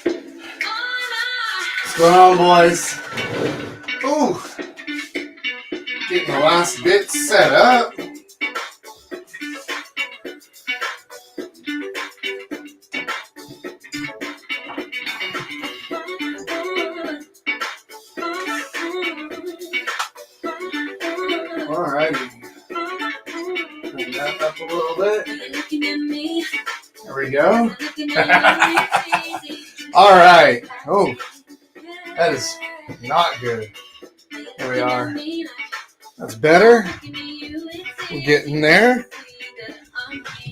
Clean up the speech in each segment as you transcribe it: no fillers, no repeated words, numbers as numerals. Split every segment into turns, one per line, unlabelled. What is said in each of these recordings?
What's going on, boys? Ooh, getting the last bit set up. Alrighty. Bring that up a little bit. There we go. Alright. Oh, that is not good. There we are. That's better. We're getting there.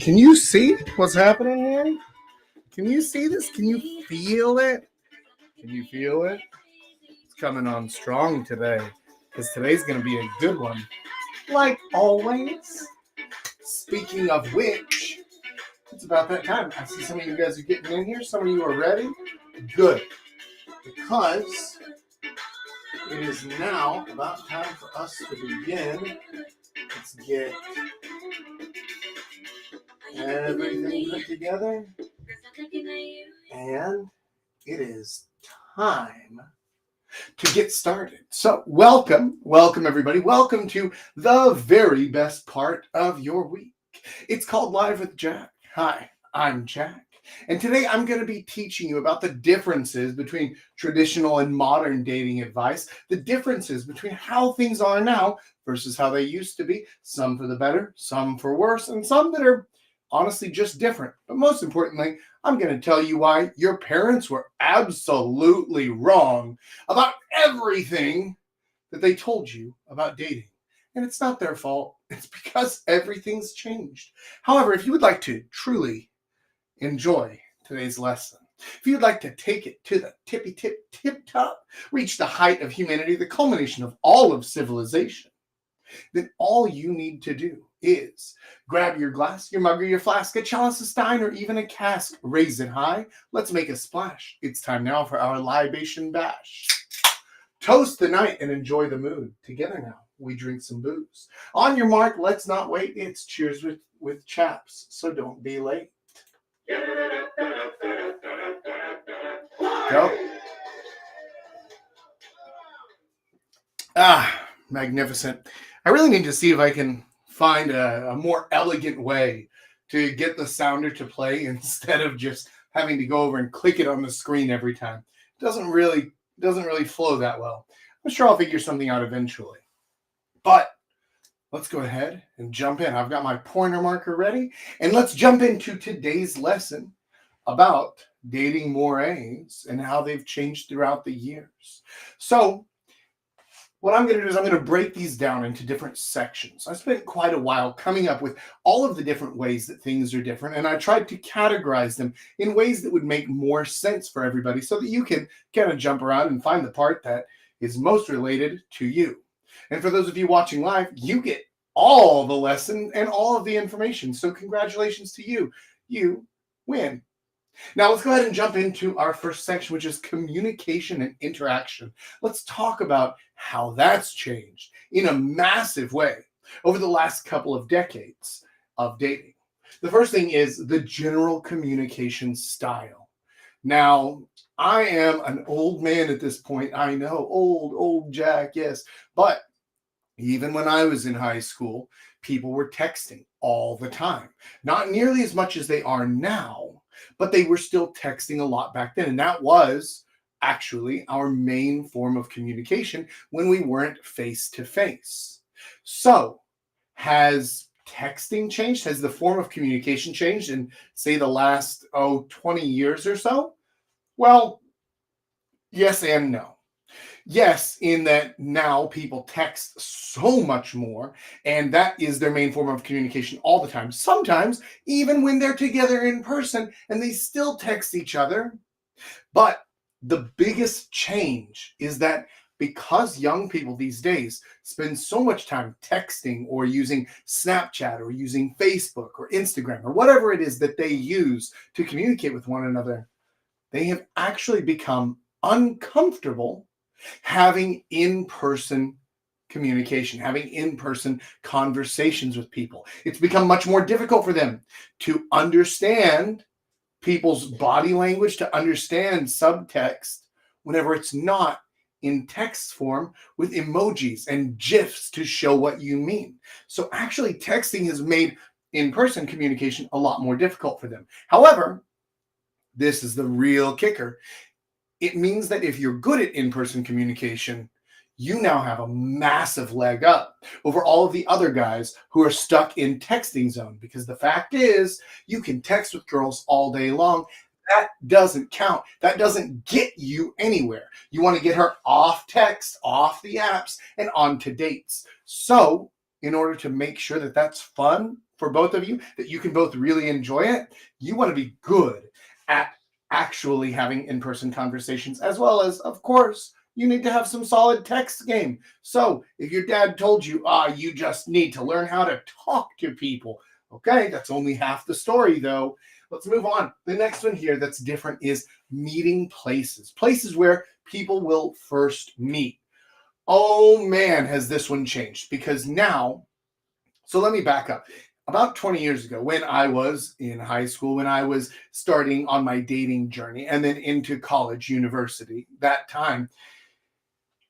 Can you see what's happening here? Can you see this? Can you feel it? Can you feel it? It's coming on strong today, because today's going to be a good one. Like always. Speaking of which, it's about that time. I see some of you guys are getting in here. Some of you are ready. Good. Because it is now about time for us to begin. Let's get everything put together. And it is time to get started. So welcome everybody. Welcome to the very best part of your week. It's called Live with Jack. Hi, I'm Jack. And today I'm going to be teaching you about the differences between traditional and modern dating advice, the differences between how things are now versus how they used to be, some for the better, some for worse, and some that are honestly just different. But most importantly, I'm going to tell you why your parents were absolutely wrong about everything that they told you about dating. And it's not their fault. It's because everything's changed. However, if you would like to truly enjoy today's lesson, if you'd like to take it to the tip top, reach the height of humanity, the culmination of all of civilization, then all you need to do is grab your glass, your mug, or your flask, a chalice, a stein, or even a cask. Raise it high. Let's make a splash. It's time now for our libation bash. Toast the night and enjoy the mood. Together now, we drink some booze. On your mark, let's not wait. It's cheers with chaps, so don't be late. Go. Magnificent. I really need to see if I can find a more elegant way to get the sounder to play instead of just having to go over and click it on the screen every time. It doesn't really flow that well. I'm sure I'll figure something out eventually. But let's go ahead and jump in. I've got my pointer marker ready, and let's jump into today's lesson about dating mores and how they've changed throughout the years. So what I'm going to do is I'm going to break these down into different sections. I spent quite a while coming up with all of the different ways that things are different, and I tried to categorize them in ways that would make more sense for everybody so that you can kind of jump around and find the part that is most related to you. And for those of you watching live, you get all the lesson and all of the information. So congratulations to you. You win. Now let's go ahead and jump into our first section, which is communication and interaction. Let's talk about how that's changed in a massive way over the last couple of decades of dating. The first thing is the general communication style. Now, I am an old man at this point. I know, old Jack, yes. But even when I was in high school, people were texting all the time. Not nearly as much as they are now, but they were still texting a lot back then. And that was actually our main form of communication when we weren't face to face. So has texting changed? Has the form of communication changed in, say, the last 20 years or so? Well, yes and no. Yes, in that now people text so much more, and that is their main form of communication all the time. Sometimes, even when they're together in person, and they still text each other. But the biggest change is that because young people these days spend so much time texting or using Snapchat or using Facebook or Instagram or whatever it is that they use to communicate with one another, they have actually become uncomfortable having in-person communication, having in-person conversations with people. It's become much more difficult for them to understand people's body language to understand subtext whenever it's not in text form with emojis and GIFs to show what you mean. So actually, texting has made in-person communication a lot more difficult for them. However, this is the real kicker. It means that if you're good at in-person communication, you now have a massive leg up over all of the other guys who are stuck in texting zone, because the fact is you can text with girls all day long. That doesn't count. That doesn't get you anywhere. You want to get her off text, off the apps, and onto dates. So in order to make sure that that's fun for both of you, that you can both really enjoy it, you want to be good at actually having in-person conversations, as well as, of course, you need to have some solid text game. So if your dad told you, you just need to learn how to talk to people. Okay, that's only half the story, though. Let's move on. The next one here that's different is meeting places. Places where people will first meet. Oh man, has this one changed, because now, so let me back up. About 20 years ago, when I was in high school, when I was starting on my dating journey and then into college, university, that time,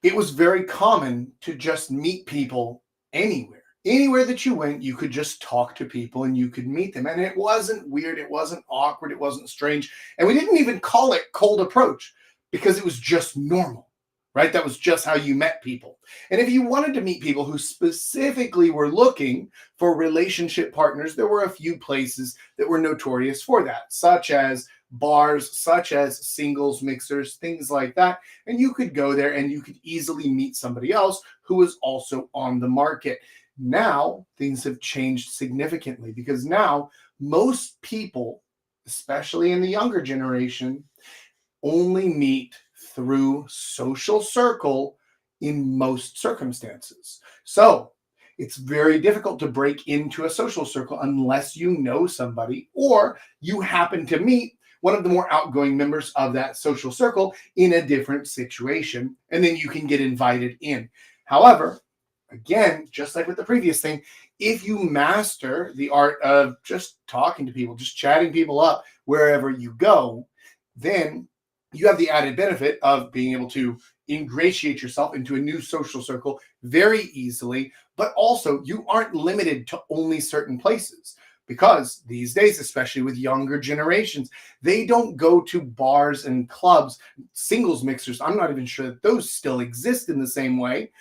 it was very common to just meet people anywhere. Anywhere that you went, you could just talk to people and you could meet them. And it wasn't weird. It wasn't awkward. It wasn't strange. And we didn't even call it cold approach, because it was just normal, right? That was just how you met people. And if you wanted to meet people who specifically were looking for relationship partners, there were a few places that were notorious for that, such as bars, such as singles mixers, things like that. And you could go there and you could easily meet somebody else who was also on the market. Now things have changed significantly, because now most people, especially in the younger generation, only meet through social circle in most circumstances. So it's very difficult to break into a social circle unless you know somebody or you happen to meet one of the more outgoing members of that social circle in a different situation, and then you can get invited in. However, again, just like with the previous thing, if you master the art of just talking to people, just chatting people up wherever you go, then you have the added benefit of being able to ingratiate yourself into a new social circle very easily, but also you aren't limited to only certain places. Because these days, especially with younger generations, they don't go to bars and clubs, singles mixers. I'm not even sure that those still exist in the same way.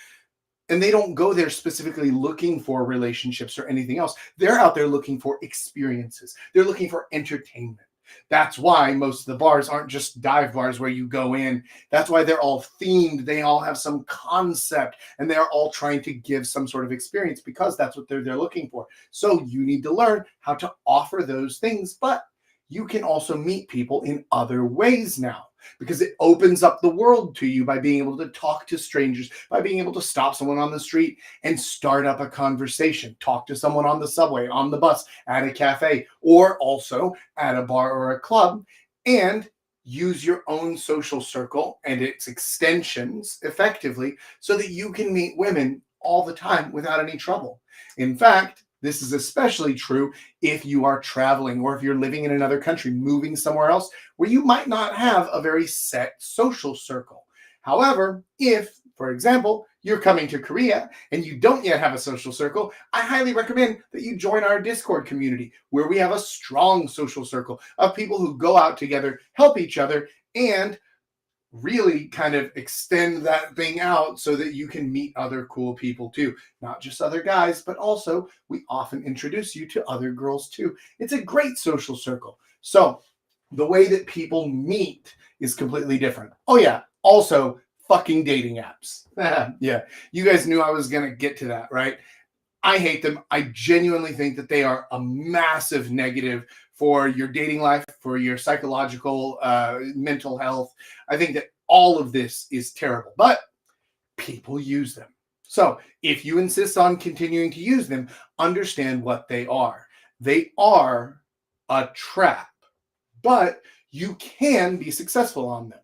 And they don't go there specifically looking for relationships or anything else. They're out there looking for experiences. They're looking for entertainment. That's why most of the bars aren't just dive bars where you go in. That's why they're all themed. They all have some concept, and they're all trying to give some sort of experience, because that's what they're looking for. So you need to learn how to offer those things, but you can also meet people in other ways now, because it opens up the world to you by being able to talk to strangers, by being able to stop someone on the street and start up a conversation, talk to someone on the subway, on the bus, at a cafe, or also at a bar or a club, and use your own social circle and its extensions effectively so that you can meet women all the time without any trouble. In fact, this is especially true if you are traveling or if you're living in another country, moving somewhere else where you might not have a very set social circle. However, if, for example, you're coming to Korea and you don't yet have a social circle, I highly recommend that you join our Discord community, where we have a strong social circle of people who go out together, help each other, and really kind of extend that thing out so that you can meet other cool people too. Not just other guys, but also we often introduce you to other girls too. It's a great social circle. So the way that people meet is completely different. Oh yeah, also fucking dating apps. Yeah, you guys knew I was going to get to that, right? I hate them. I genuinely think that they are a massive negative for your dating life, for your psychological, mental health. I think that all of this is terrible, but people use them. So if you insist on continuing to use them, understand what they are. They are a trap, but you can be successful on them.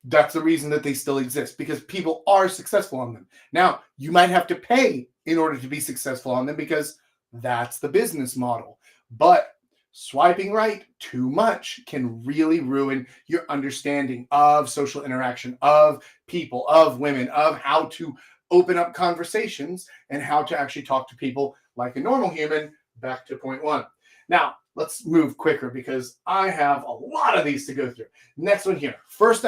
That's the reason that they still exist, because people are successful on them. Now, you might have to pay in order to be successful on them, because that's the business model. But Swiping right too much can really ruin your understanding of social interaction, of people, of women, of how to open up conversations and how to actually talk to people like a normal human. Back to point one. Now, let's move quicker because I have a lot of these to go through. Next one here. First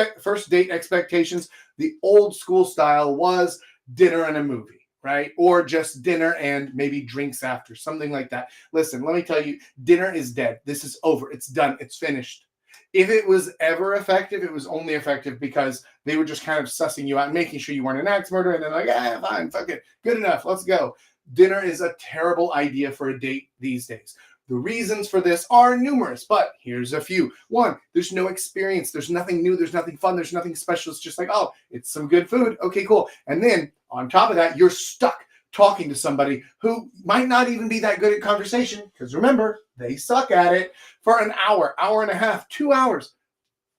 date expectations. The old school style was dinner and a movie, right? Or just dinner and maybe drinks after, something like that. Listen, let me tell you, dinner is dead. This is over. It's done. It's finished. If it was ever effective, it was only effective because they were just kind of sussing you out and making sure you weren't an axe murderer. And then like, fine, fuck it. Good enough. Let's go. Dinner is a terrible idea for a date these days. The reasons for this are numerous, but here's a few. One, there's no experience. There's nothing new. There's nothing fun. There's nothing special. It's just like, oh, it's some good food. Okay, cool. And then on top of that, you're stuck talking to somebody who might not even be that good at conversation, because remember, they suck at it, for an hour, hour and a half, 2 hours.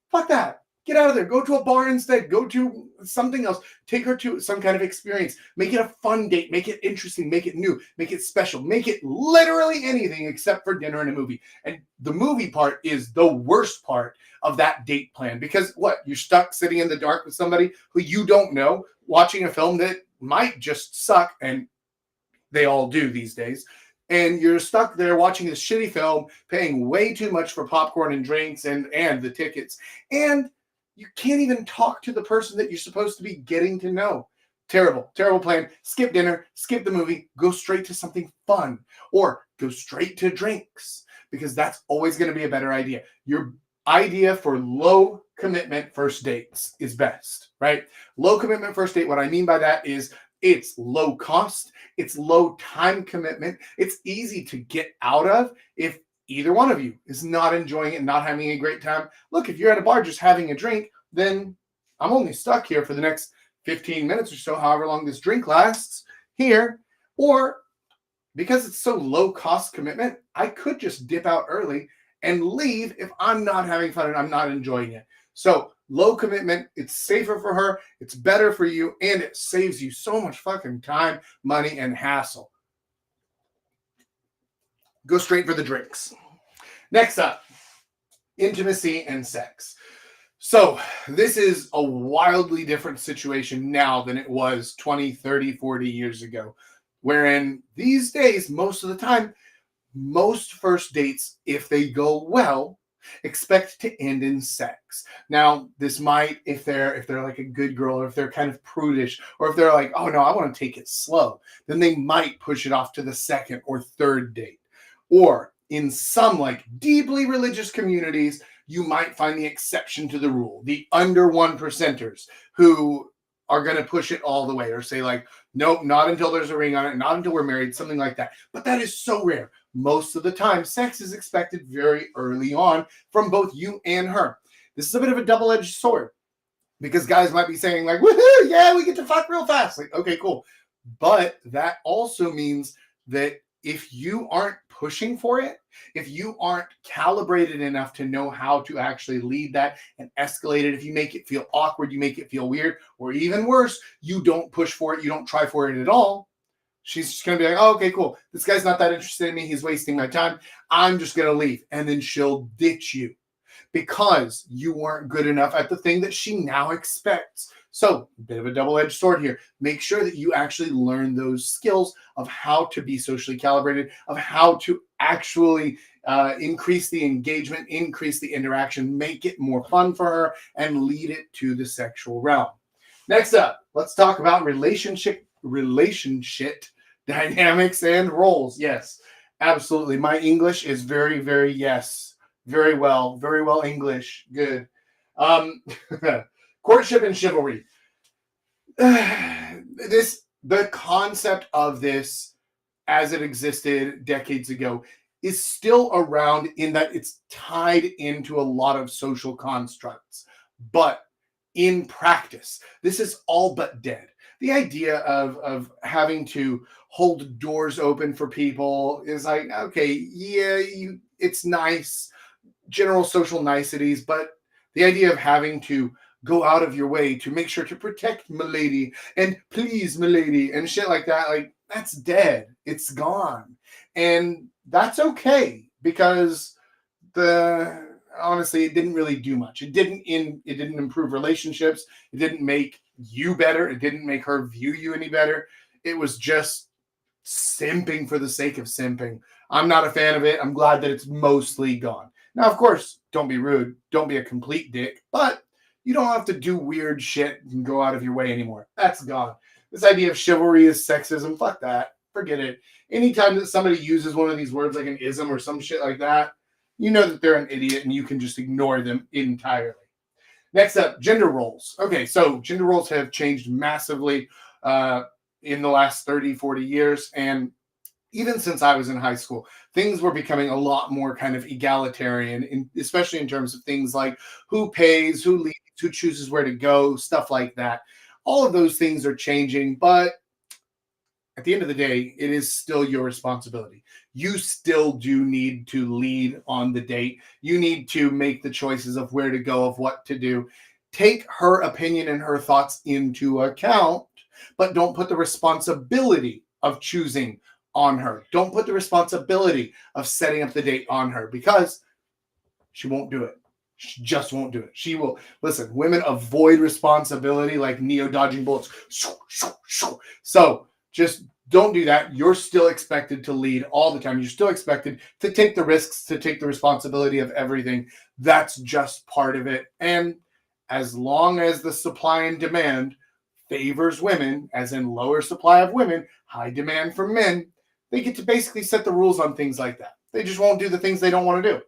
Fuck that. Get out of there. Go to a bar instead. Go to something else. Take her to some kind of experience. Make it a fun date. Make it interesting. Make it new. Make it special. Make it literally anything except for dinner and a movie. And the movie part is the worst part of that date plan, because what? You're stuck sitting in the dark with somebody who you don't know, watching a film that might just suck, and they all do these days. And you're stuck there watching this shitty film, paying way too much for popcorn and drinks and the tickets. And you can't even talk to the person that you're supposed to be getting to know. Terrible, terrible plan. Skip dinner, skip the movie, go straight to something fun, or go straight to drinks, because that's always going to be a better idea. Your idea for low commitment first dates is best, right? Low commitment first date, what I mean by that is it's low cost, it's low time commitment, it's easy to get out of if either one of you is not enjoying it, not having a great time. Look, if you're at a bar just having a drink, then I'm only stuck here for the next 15 minutes or so, however long this drink lasts here. Or because it's so low cost commitment, I could just dip out early and leave if I'm not having fun and I'm not enjoying it. So low commitment, it's safer for her, it's better for you, and it saves you so much fucking time, money, and hassle. Go straight for the drinks. Next up, intimacy and sex. So this is a wildly different situation now than it was 20, 30, 40 years ago, wherein these days, most of the time, most first dates, if they go well, expect to end in sex. Now, this might, if they're like a good girl, or if they're kind of prudish, or if they're like, oh no, I want to take it slow, then they might push it off to the second or third date. Or in some like deeply religious communities, you might find the exception to the rule, the under 1%ers who are going to push it all the way, or say like, nope, not until there's a ring on it, not until we're married, something like that. But that is so rare. Most of the time, sex is expected very early on from both you and her. This is a bit of a double-edged sword, because guys might be saying like, woohoo, yeah, we get to fuck real fast. Like, okay, cool. But that also means that if you aren't pushing for it, if you aren't calibrated enough to know how to actually lead that and escalate it, if you make it feel awkward, you make it feel weird, or even worse, you don't push for it, you don't try for it at all, she's just going to be like, oh, okay, cool. This guy's not that interested in me. He's wasting my time. I'm just going to leave. And then she'll ditch you because you weren't good enough at the thing that she now expects. So, a bit of a double-edged sword here. Make sure that you actually learn those skills of how to be socially calibrated, of how to actually increase the engagement, increase the interaction, make it more fun for her, and lead it to the sexual realm. Next up, let's talk about relationship dynamics and roles. Yes, absolutely. My English is very, very yes. Very well English. Good. Courtship and chivalry. The concept of this, as it existed decades ago, is still around in that it's tied into a lot of social constructs. But in practice, this is all but dead. The idea of having to hold doors open for people is like, okay, yeah, it's nice, general social niceties, but the idea of having to go out of your way to make sure to protect milady and please milady and shit like that, like, that's dead. It's gone. And that's okay. because the honestly, it didn't really do much. It didn't improve relationships. It didn't make you better. It didn't make her view you any better. It was just simping for the sake of simping. I'm not a fan of it. I'm glad that it's mostly gone. Now, of course, don't be rude. Don't be a complete dick, but you don't have to do weird shit and go out of your way anymore. That's gone. This idea of chivalry is sexism. Fuck that. Forget it. Anytime that somebody uses one of these words like an ism or some shit like that, you know that they're an idiot and you can just ignore them entirely. Next up, gender roles. Okay, so gender roles have changed massively in the last 30, 40 years. And even since I was in high school, things were becoming a lot more kind of egalitarian, especially in terms of things like who pays, who leads, who chooses where to go, stuff like that. All of those things are changing, but at the end of the day, it is still your responsibility. You still do need to lead on the date. You need to make the choices of where to go, of what to do. Take her opinion and her thoughts into account, but don't put the responsibility of choosing on her. Don't put the responsibility of setting up the date on her, because she won't do it. She just won't do it. She will. Listen, women avoid responsibility like Neo dodging bullets. So just don't do that. You're still expected to lead all the time. You're still expected to take the risks, to take the responsibility of everything. That's just part of it. And as long as the supply and demand favors women, as in lower supply of women, high demand for men, they get to basically set the rules on things like that. They just won't do the things they don't want to do.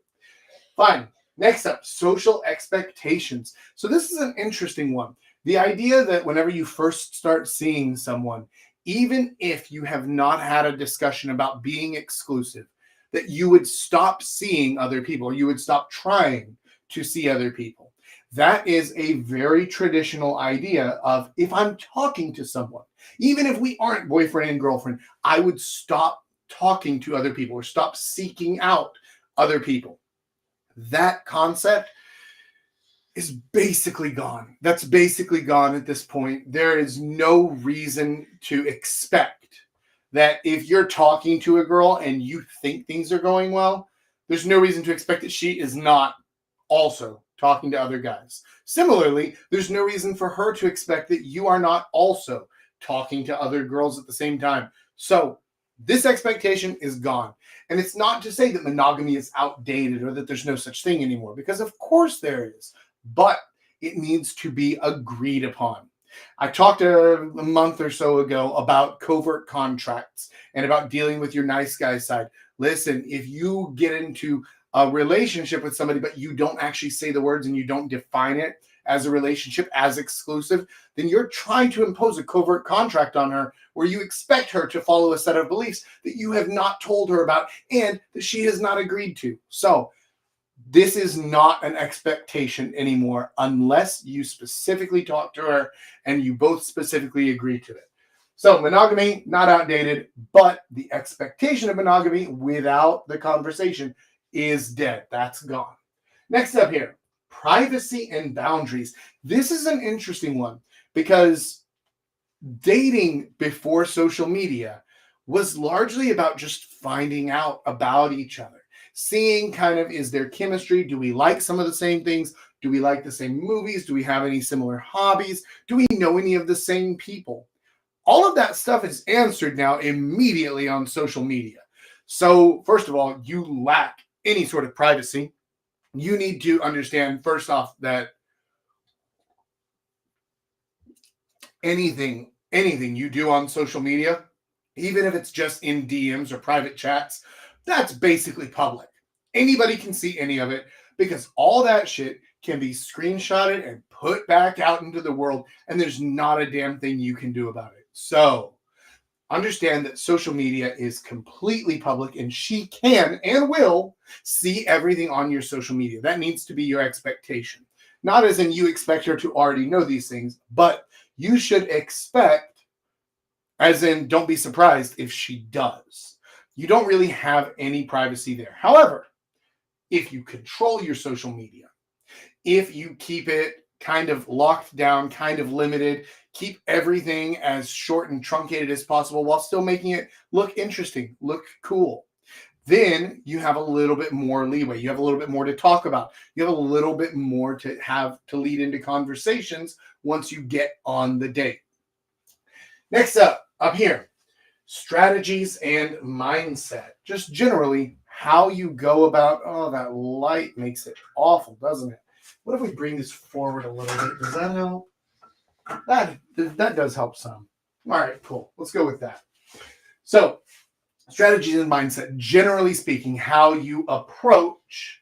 Fine. Next up, social expectations. So this is an interesting one. The idea that whenever you first start seeing someone, even if you have not had a discussion about being exclusive, that you would stop seeing other people, or you would stop trying to see other people. That is a very traditional idea of, if I'm talking to someone, even if we aren't boyfriend and girlfriend, I would stop talking to other people or stop seeking out other people. That concept is basically gone. That's basically gone at this point. There is no reason to expect that if you're talking to a girl and you think things are going well, there's no reason to expect that she is not also talking to other guys. Similarly, there's no reason for her to expect that you are not also talking to other girls at the same time. So this expectation is gone. And it's not to say that monogamy is outdated or that there's no such thing anymore, because of course there is, but it needs to be agreed upon. I talked a month or so ago about covert contracts and about dealing with your nice guy side. Listen, if you get into a relationship with somebody, but you don't actually say the words and you don't define it as a relationship, as exclusive, then you're trying to impose a covert contract on her where you expect her to follow a set of beliefs that you have not told her about and that she has not agreed to. So this is not an expectation anymore unless you specifically talk to her and you both specifically agree to it. So monogamy, not outdated, but the expectation of monogamy without the conversation is dead. That's gone. Next up here, privacy and boundaries. This is an interesting one because dating before social media was largely about just finding out about each other. Seeing kind of, is there chemistry? Do we like some of the same things? Do we like the same movies? Do we have any similar hobbies? Do we know any of the same people? All of that stuff is answered now immediately on social media. So first of all, you lack any sort of privacy. You need to understand, first off, that anything you do on social media, even if it's just in DMs or private chats, that's basically public. Anybody can see any of it because all that shit can be screenshotted and put back out into the world, and there's not a damn thing you can do about it. So understand that social media is completely public, and she can and will see everything on your social media. That needs to be your expectation. Not as in you expect her to already know these things, but you should expect, as in don't be surprised if she does. You don't really have any privacy there. However, if you control your social media, if you keep it kind of locked down, kind of limited, keep everything as short and truncated as possible while still making it look interesting, look cool. then you have a little bit more leeway. You have a little bit more to talk about. You have a little bit more to have to lead into conversations once you get on the date. Next up here, strategies and mindset. Just generally how you go about, oh, that light makes it awful, doesn't it? What if we bring this forward a little bit? Does that help? That does help some. All right, cool. Let's go with that. So, strategies and mindset, generally speaking, how you approach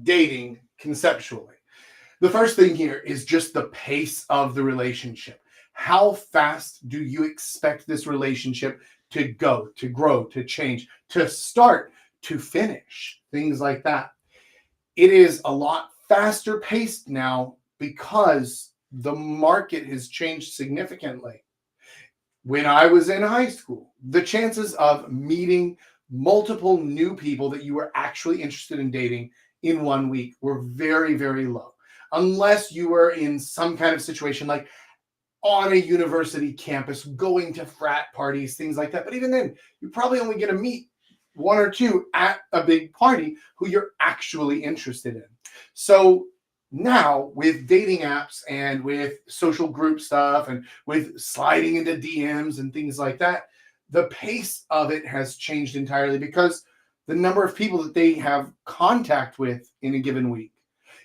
dating conceptually. The first thing here is just the pace of the relationship. How fast do you expect this relationship to go, to grow, to change, to start, to finish? Things like that. It is a lot faster paced now because the market has changed significantly. When I was in high school, the chances of meeting multiple new people that you were actually interested in dating in 1 week were very, very low. Unless you were in some kind of situation like on a university campus, going to frat parties, things like that. But even then, you're probably only going to meet one or two at a big party who you're actually interested in. So now with dating apps and with social group stuff and with sliding into DMs and things like that, the pace of it has changed entirely because the number of people that they have contact with in a given week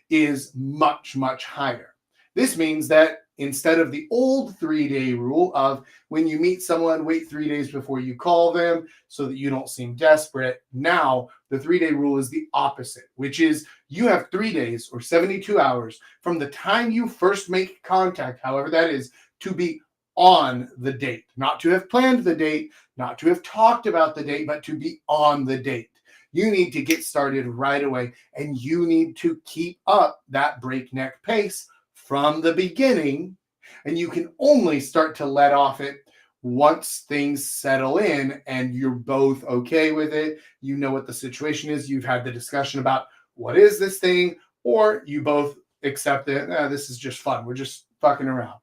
is much, much higher. This means that instead of the old 3-day rule of when you meet someone, wait 3 days before you call them so that you don't seem desperate. Now, the 3-day rule is the opposite, which is you have 3 days or 72 hours from the time you first make contact, however that is, to be on the date. Not to have planned the date, not to have talked about the date, but to be on the date. You need to get started right away, and you need to keep up that breakneck pace from the beginning, and you can only start to let off it once things settle in and you're both okay with it. You know what the situation is. You've had the discussion about what is this thing, or you both accept it. This is just fun. We're just fucking around.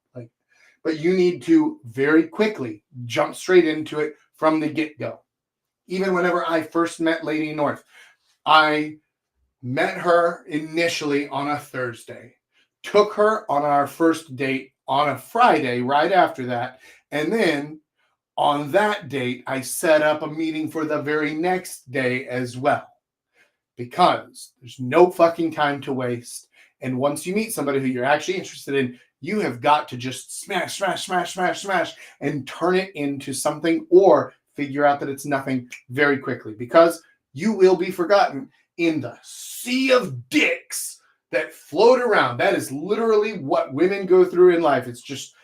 But you need to very quickly jump straight into it from the get-go. Even whenever I first met Lady North, I met her initially on a Thursday. Took her on our first date on a Friday right after that. And then on that date, I set up a meeting for the very next day as well. Because there's no fucking time to waste. And once you meet somebody who you're actually interested in, you have got to just smash, and turn it into something or figure out that it's nothing very quickly. Because you will be forgotten in the sea of dicks that float around. That is literally what women go through in life. It's just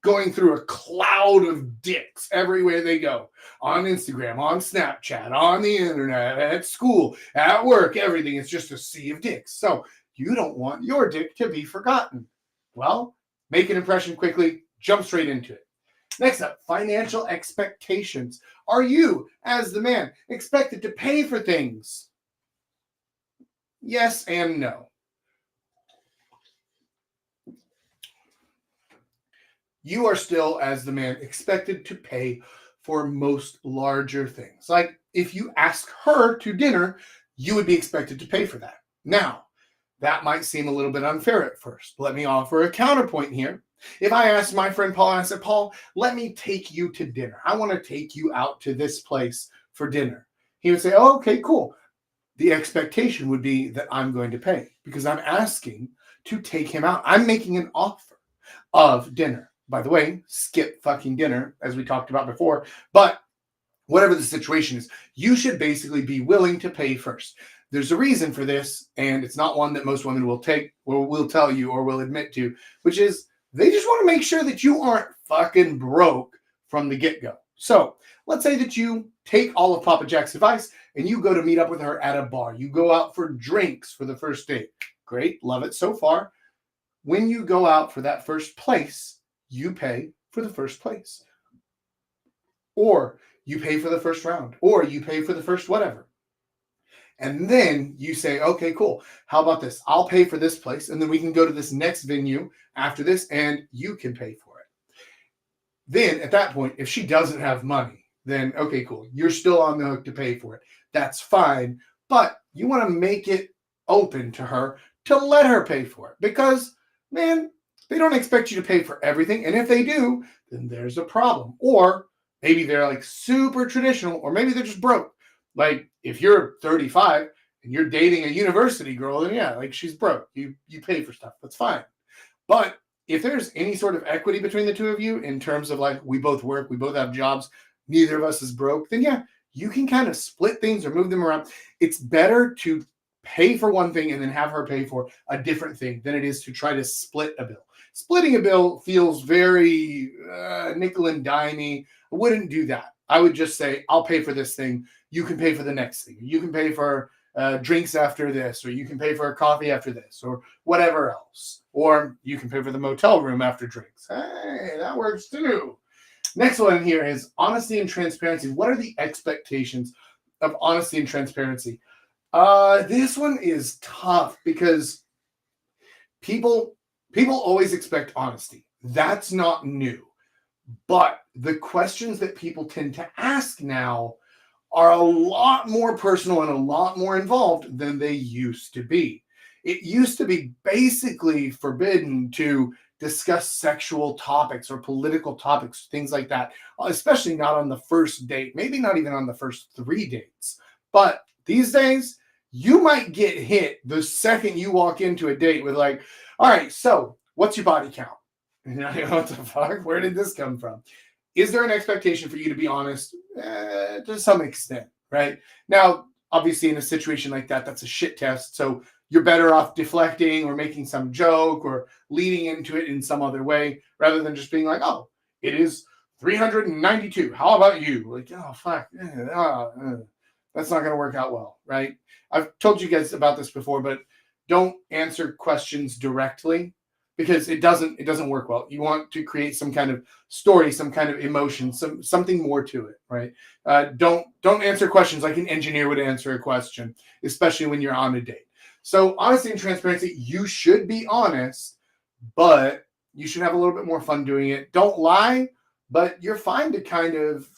going through a cloud of dicks everywhere they go. On Instagram, on Snapchat, on the internet, at school, at work, everything. It's just a sea of dicks. So you don't want your dick to be forgotten. Well, make an impression quickly, jump straight into it. Next up, financial expectations. Are you, as the man, expected to pay for things? Yes and no. You are still, as the man, expected to pay for most larger things. Like if you ask her to dinner, you would be expected to pay for that. Now, that might seem a little bit unfair at first. Let me offer a counterpoint here. If I asked my friend Paul, and I said, Paul, let me take you to dinner. I want to take you out to this place for dinner. He would say, oh, okay, cool. The expectation would be that I'm going to pay because I'm asking to take him out. I'm making an offer of dinner. By the way, skip fucking dinner, as we talked about before. But whatever the situation is, you should basically be willing to pay first. There's a reason for this, and it's not one that most women will take or will tell you or will admit to, which is they just want to make sure that you aren't fucking broke from the get-go. So let's say that you take all of Papa Jack's advice and you go to meet up with her at a bar. You go out for drinks for the first date. Great, love it so far. When you go out for that first place, you pay for the first place. Or you pay for the first round. Or you pay for the first whatever. And then you say, okay, cool. How about this? I'll pay for this place. And then we can go to this next venue after this and you can pay for it. Then at that point, if she doesn't have money, then okay, cool. You're still on the hook to pay for it. That's fine. But you want to make it open to her to let her pay for it because, man, they don't expect you to pay for everything. And if they do, then there's a problem. Or maybe they're like super traditional, or maybe they're just broke. Like if you're 35 and you're dating a university girl, then yeah, like she's broke. You pay for stuff. That's fine. But if there's any sort of equity between the two of you in terms of like we both work, we both have jobs, neither of us is broke, then yeah, you can kind of split things or move them around. It's better to pay for one thing and then have her pay for a different thing than it is to try to split a bill. Splitting a bill feels very nickel and dimey. I wouldn't do that. I would just say, I'll pay for this thing. You can pay for the next thing. You can pay for drinks after this, or you can pay for a coffee after this, or whatever else. Or you can pay for the motel room after drinks. Hey, that works too. Next one here is honesty and transparency. What are the expectations of honesty and transparency? This one is tough because people always expect honesty. That's not new. But the questions that people tend to ask now are a lot more personal and a lot more involved than they used to be. It used to be basically forbidden to discuss sexual topics or political topics, things like that, especially not on the first date, maybe not even on the first 3 dates. But these days, you might get hit the second you walk into a date with like, all right, so what's your body count? And you're like, what the fuck? Where did this come from? Is there an expectation for you to be honest? To some extent, right? Now, obviously, in a situation like that, that's a shit test. So you're better off deflecting or making some joke or leading into it in some other way rather than just being like, oh, it is 392. How about you? Like, oh, fuck. That's not going to work out well, right? I've told you guys about this before, but don't answer questions directly because it doesn't work well. You want to create some kind of story, some kind of emotion, something more to it, right? Don't answer questions like an engineer would answer a question, especially when you're on a date. So honesty and transparency, you should be honest, but you should have a little bit more fun doing it. Don't lie, but you're fine to kind of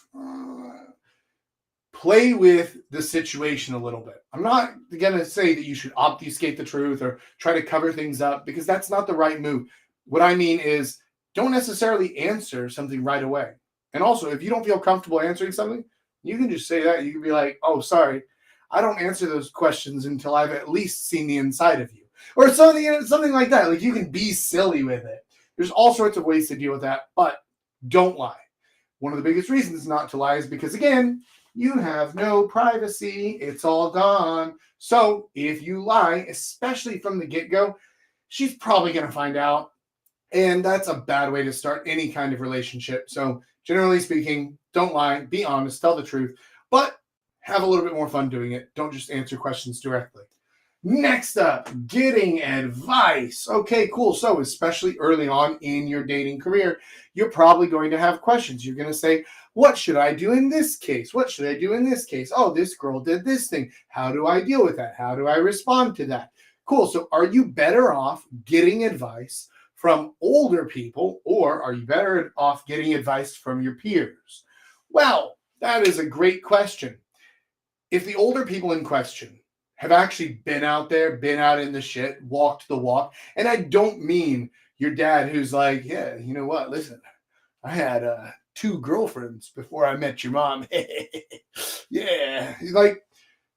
play with the situation a little bit. I'm not going to say that you should obfuscate the truth or try to cover things up because that's not the right move. What I mean is don't necessarily answer something right away. And also, if you don't feel comfortable answering something, you can just say that. You can be like, oh, sorry, I don't answer those questions until I've at least seen the inside of you or something like that. Like you can be silly with it. There's all sorts of ways to deal with that, but don't lie. One of the biggest reasons not to lie is because, again, you have no privacy. It's all gone. So if you lie, especially from the get-go, she's probably going to find out. And that's a bad way to start any kind of relationship. So generally speaking, don't lie, be honest, tell the truth, but have a little bit more fun doing it. Don't just answer questions directly. Next up, getting advice. Okay, cool. So especially early on in your dating career, you're probably going to have questions. You're going to say, what should I do in this case? What should I do in this case? Oh, this girl did this thing. How do I deal with that? How do I respond to that? Cool. So are you better off getting advice from older people, or are you better off getting advice from your peers? Well, that is a great question. If the older people in question have actually been out there, been out in the shit, walked the walk, and I don't mean your dad who's like, yeah, you know what? Listen, I had 2 girlfriends before I met your mom. Yeah, he's like,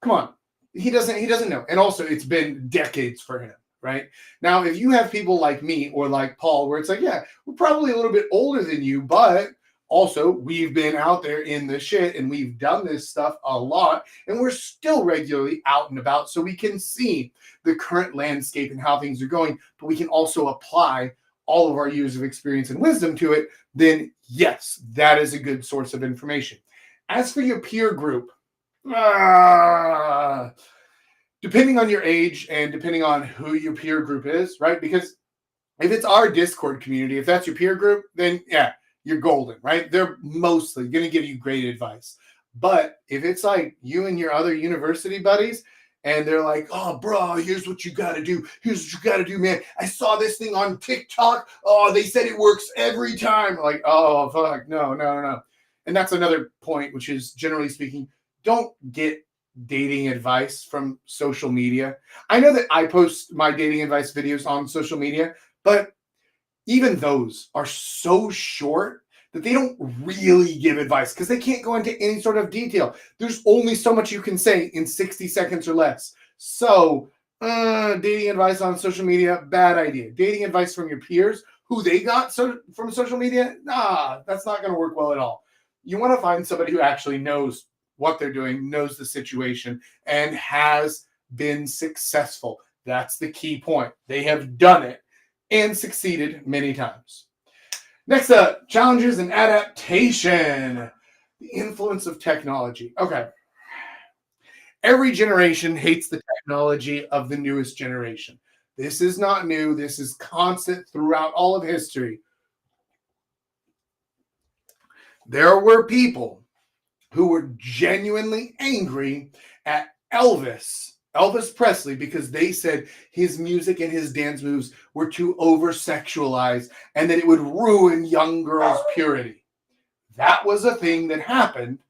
come on. He doesn't know. And also, it's been decades for him, right? Now, if you have people like me or like Paul, where it's like, yeah, we're probably a little bit older than you, but also we've been out there in the shit and we've done this stuff a lot, and we're still regularly out and about, so we can see the current landscape and how things are going, but we can also apply all of our years of experience and wisdom to it. Then yes, that is a good source of information. As for your peer group, depending on your age and depending on who your peer group is, right? Because if it's our Discord community, if that's your peer group, then yeah, you're golden, right? They're mostly going to give you great advice. But if it's like you and your other university buddies, and they're like, oh, bro, here's what you got to do. Here's what you got to do, man. I saw this thing on TikTok. Oh, they said it works every time. Like, oh, fuck, no. And that's another point, which is generally speaking, don't get dating advice from social media. I know that I post my dating advice videos on social media, but even those are so short that they don't really give advice because they can't go into any sort of detail. There's only so much you can say in 60 seconds or less. So, dating advice on social media, bad idea. Dating advice from your peers, who they got from social media, that's not going to work well at all. You want to find somebody who actually knows what they're doing, knows the situation, and has been successful. That's the key point. They have done it and succeeded many times. Next up, challenges and adaptation. The influence of technology. Okay. Every generation hates the technology of the newest generation. This is not new. This is constant throughout all of history. There were people who were genuinely angry at Elvis Presley, because they said his music and his dance moves were too over-sexualized and that it would ruin young girls' purity. That was a thing that happened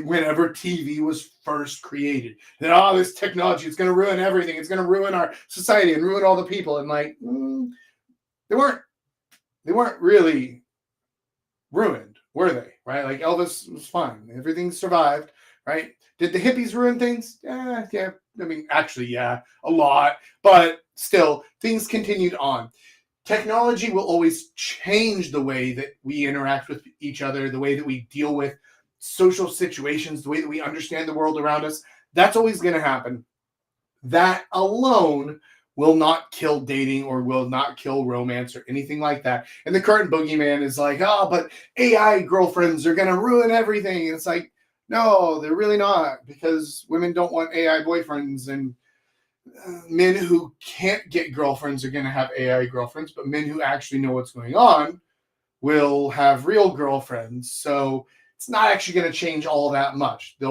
whenever TV was first created. That, this technology is going to ruin everything. It's going to ruin our society and ruin all the people. And like, they weren't really ruined, were they? Right? Like Elvis was fine. Everything survived, right? Did the hippies ruin things? Yeah. I mean, actually, yeah, a lot. But still, things continued on. Technology will always change the way that we interact with each other, the way that we deal with social situations, the way that we understand the world around us. That's always going to happen. That alone will not kill dating or will not kill romance or anything like that. And the current boogeyman is like, but AI girlfriends are going to ruin everything. And it's like, no, they're really not, because women don't want AI boyfriends, and men who can't get girlfriends are going to have AI girlfriends, but men who actually know what's going on will have real girlfriends. So it's not actually going to change all that much. The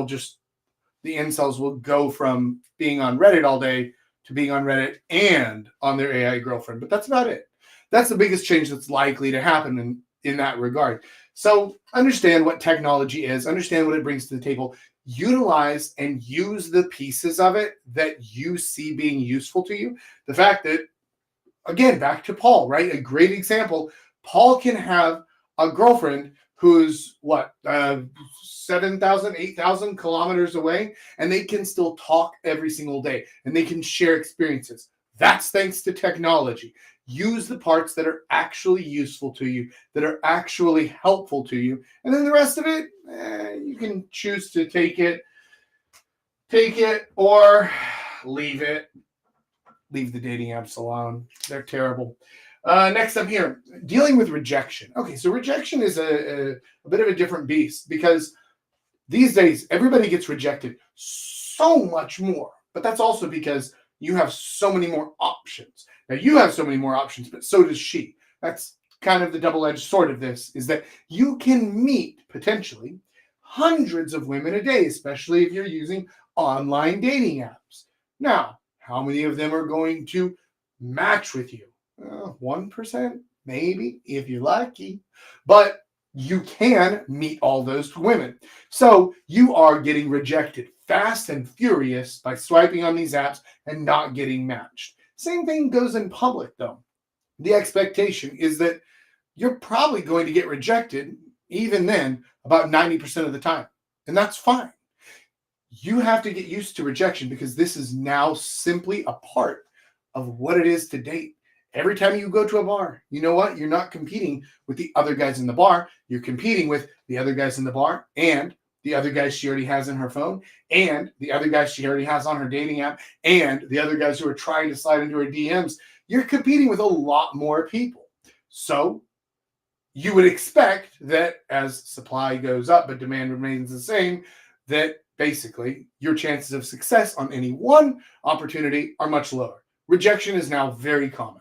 incels will go from being on Reddit all day to being on Reddit and on their AI girlfriend. But that's about it. That's the biggest change that's likely to happen in that regard. So understand what technology is, understand what it brings to the table, utilize and use the pieces of it that you see being useful to you. The fact that, again, back to Paul, right? A great example. Paul can have a girlfriend who's 7,000, 8,000 kilometers away, and they can still talk every single day, and they can share experiences. That's thanks to technology. Use the parts that are actually useful to you, that are actually helpful to you, and then the rest of it, you can choose to take it or leave it. Leave the dating apps alone. They're terrible. Next up here, dealing with rejection. Okay, so rejection is a bit of a different beast, because these days everybody gets rejected so much more. But that's also because you have so many more options. Now, you have so many more options, but so does she. That's kind of the double-edged sword of this, is that you can meet, potentially, hundreds of women a day, especially if you're using online dating apps. Now, how many of them are going to match with you? 1%, maybe, if you're lucky. But you can meet all those women. So you are getting rejected fast and furious by swiping on these apps and not getting matched. Same thing goes in public, though. The expectation is that you're probably going to get rejected, even then, about 90% of the time. And that's fine. You have to get used to rejection, because this is now simply a part of what it is to date. Every time you go to a bar, you know what? You're not competing with the other guys in the bar. You're competing with the other guys in the bar, and the other guys she already has in her phone, and the other guys she already has on her dating app, and the other guys who are trying to slide into her DMs. You're competing with a lot more people. So you would expect that as supply goes up, but demand remains the same, that basically your chances of success on any one opportunity are much lower. Rejection is now very common.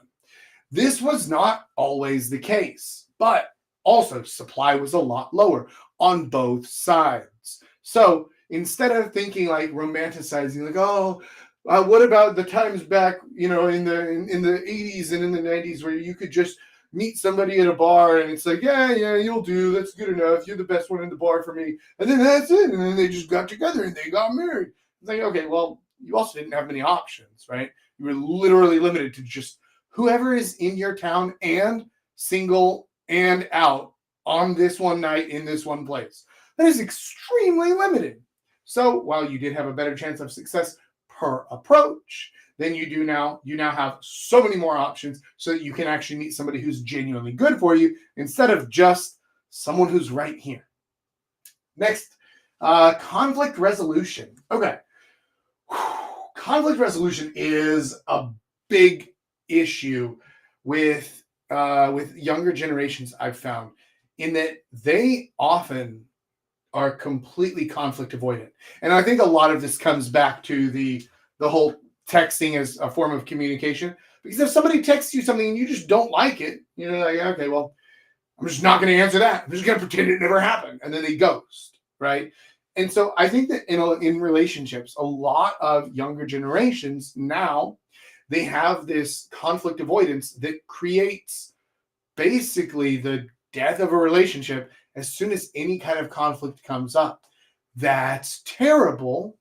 This was not always the case, but also supply was a lot lower on both sides. So instead of thinking like romanticizing, like, what about the times back, in the 80s and in the 90s where you could just meet somebody at a bar and it's like, yeah, you'll do. That's good enough. You're the best one in the bar for me. And then that's it. And then they just got together and they got married. It's like, okay, well, you also didn't have many options, right? You were literally limited to just whoever is in your town and single and out on this one night in this one place. That is extremely limited. So while you did have a better chance of success per approach than you now have so many more options so that you can actually meet somebody who's genuinely good for you instead of just someone who's right here. Next, conflict resolution. Okay. Conflict resolution is a big issue with younger generations, I've found, in that they often are completely conflict avoidant. And I think a lot of this comes back to the whole texting as a form of communication. Because if somebody texts you something and you just don't like it, you're like, okay, well, I'm just not going to answer that. I'm just going to pretend it never happened. And then they ghost, right? And so I think that in relationships, a lot of younger generations now, they have this conflict avoidance that creates basically the death of a relationship as soon as any kind of conflict comes up. That's terrible,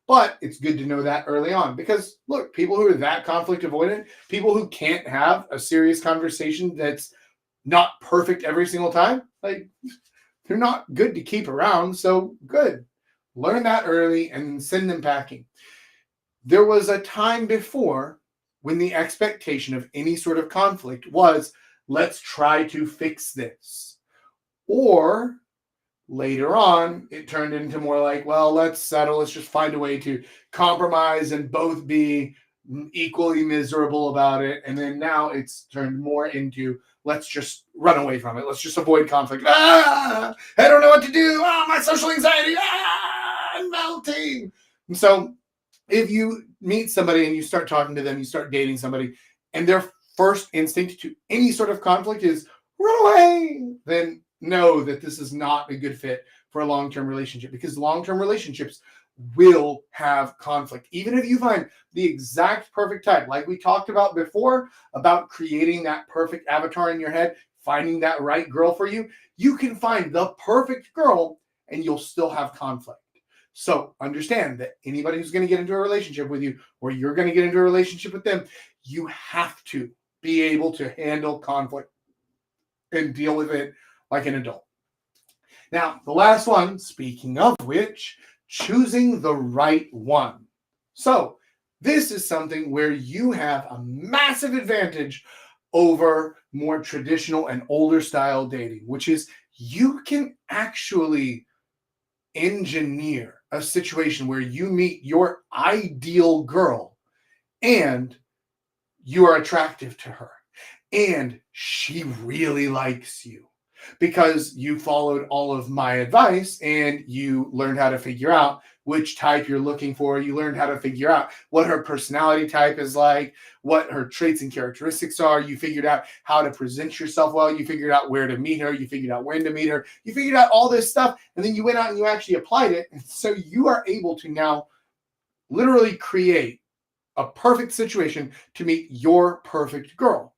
but it's good to know that early on because, look, people who are that conflict avoidant, people who can't have a serious conversation that's not perfect every single time, like, they're not good to keep around. So good. Learn that early and send them packing. There was a time before when the expectation of any sort of conflict was, let's try to fix this. Or later on, it turned into more like, well, let's settle. Let's just find a way to compromise and both be equally miserable about it. And then now it's turned more into, let's just run away from it. Let's just avoid conflict. I don't know what to do. My social anxiety. I'm melting. And so if you meet somebody and you start talking to them, you start dating somebody, and their first instinct to any sort of conflict is run away, then know that this is not a good fit for a long-term relationship, because long-term relationships will have conflict. Even if you find the exact perfect type, like we talked about before, about creating that perfect avatar in your head, finding that right girl for you, you can find the perfect girl and you'll still have conflict. So understand that anybody who's going to get into a relationship with you, or you're going to get into a relationship with them, you have to be able to handle conflict and deal with it like an adult. Now, the last one, speaking of which, choosing the right one. So this is something where you have a massive advantage over more traditional and older style dating, which is you can actually engineer a situation where you meet your ideal girl and you are attractive to her and she really likes you because you followed all of my advice and you learned how to figure out which type you're looking for. You learned how to figure out what her personality type is like, what her traits and characteristics are. You figured out how to present yourself well. You figured out where to meet her. You figured out when to meet her. You figured out all this stuff. And then you went out and you actually applied it. And so you are able to now literally create a perfect situation to meet your perfect girl.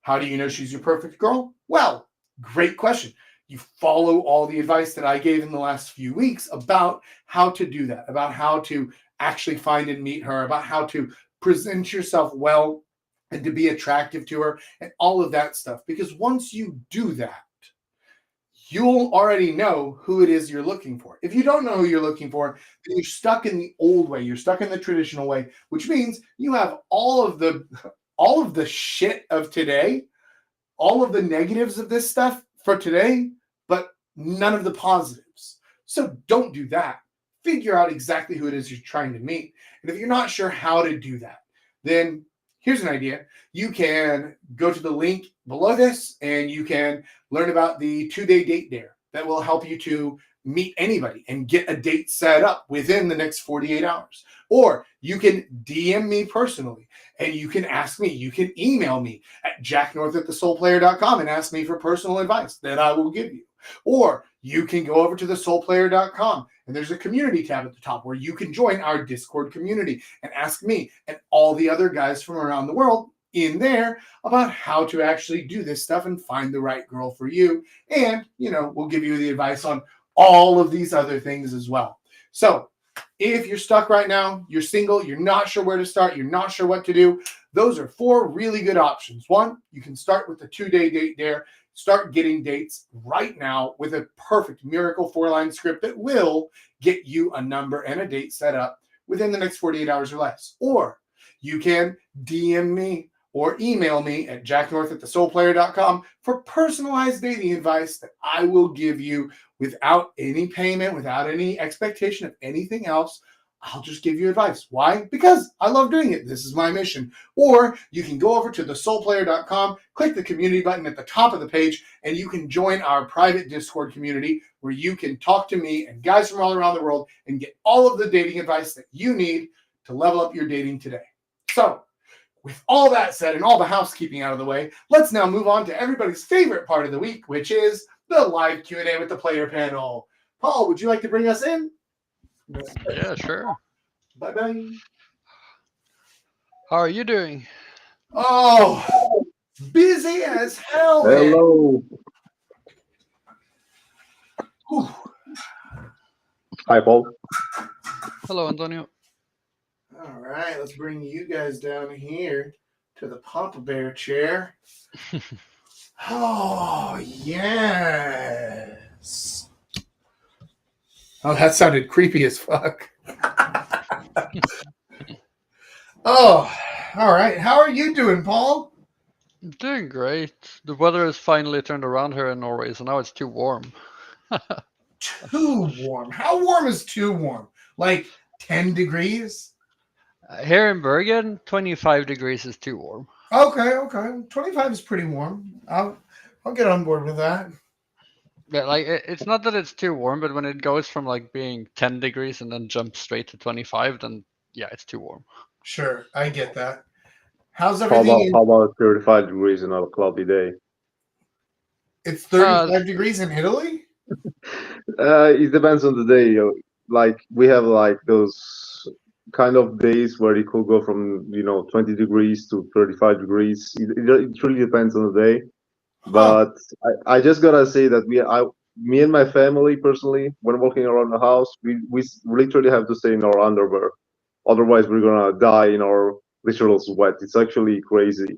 How do you know she's your perfect girl? Well, great question. You follow all the advice that I gave in the last few weeks about how to do that, about how to actually find and meet her, about how to present yourself well and to be attractive to her and all of that stuff. Because once you do that, you'll already know who it is you're looking for. If you don't know who you're looking for, then you're stuck in the old way. You're stuck in the traditional way, which means you have all of the shit of today, all of the negatives of this stuff for today, but none of the positives. So don't do that. Figure out exactly who it is you're trying to meet. And if you're not sure how to do that, then here's an idea. You can go to the link below this and you can learn about the 2-day date dare that will help you to meet anybody and get a date set up within the next 48 hours. Or you can DM me personally and you can ask me, you can email me at jacknorth@thesoulplayer.com and ask me for personal advice that I will give you. Or you can go over to thesoulplayer.com and there's a community tab at the top where you can join our Discord community and ask me and all the other guys from around the world in there about how to actually do this stuff and find the right girl for you. And, we'll give you the advice on all of these other things as well. So if you're stuck right now, you're single, you're not sure where to start, you're not sure what to do, those are 4 really good options. 1, you can start with the 2-day date dare. Start getting dates right now with a perfect miracle 4-line script that will get you a number and a date set up within the next 48 hours or less. Or you can DM me or email me at jacknorth@thesoulplayer.com for personalized dating advice that I will give you without any payment, without any expectation of anything else. I'll just give you advice. Why? Because I love doing it. This is my mission. Or you can go over to thesoulplayer.com, click the community button at the top of the page, and you can join our private Discord community where you can talk to me and guys from all around the world and get all of the dating advice that you need to level up your dating today. So, with all that said and all the housekeeping out of the way, let's now move on to everybody's favorite part of the week, which is the live Q&A with the player panel. Paul, would you like to bring us in?
Yeah, sure.
Bye-bye.
How are you doing?
Oh, busy as hell, man.
Hello.
Whew.
Hi, Paul.
Hello, Antonio.
All right, let's bring you guys down here to the Papa Bear chair. Oh, yes. Oh, that sounded creepy as fuck. Oh, all right. How are you doing, Paul?
I'm doing great. The weather has finally turned around here in Norway, so now it's too warm.
Too warm. How warm is too warm? Like 10 degrees?
Here in Bergen, 25 degrees is too warm.
Okay. 25 is pretty warm. I'll get on board with that.
Yeah, like it's not that it's too warm, but when it goes from like being 10 degrees and then jumps straight to 25, then yeah, it's too warm.
Sure, I get that. How's
How
everything?
about, how about 35 degrees on a cloudy day?
It's 35 degrees in Italy?
It depends on the day. Like we have like those kind of days where it could go from 20 degrees to 35 degrees. It really depends on the day. But I just gotta say that me and my family personally, when walking around the house, we literally have to stay in our underwear. Otherwise, we're gonna die in our literal sweat. It's actually crazy.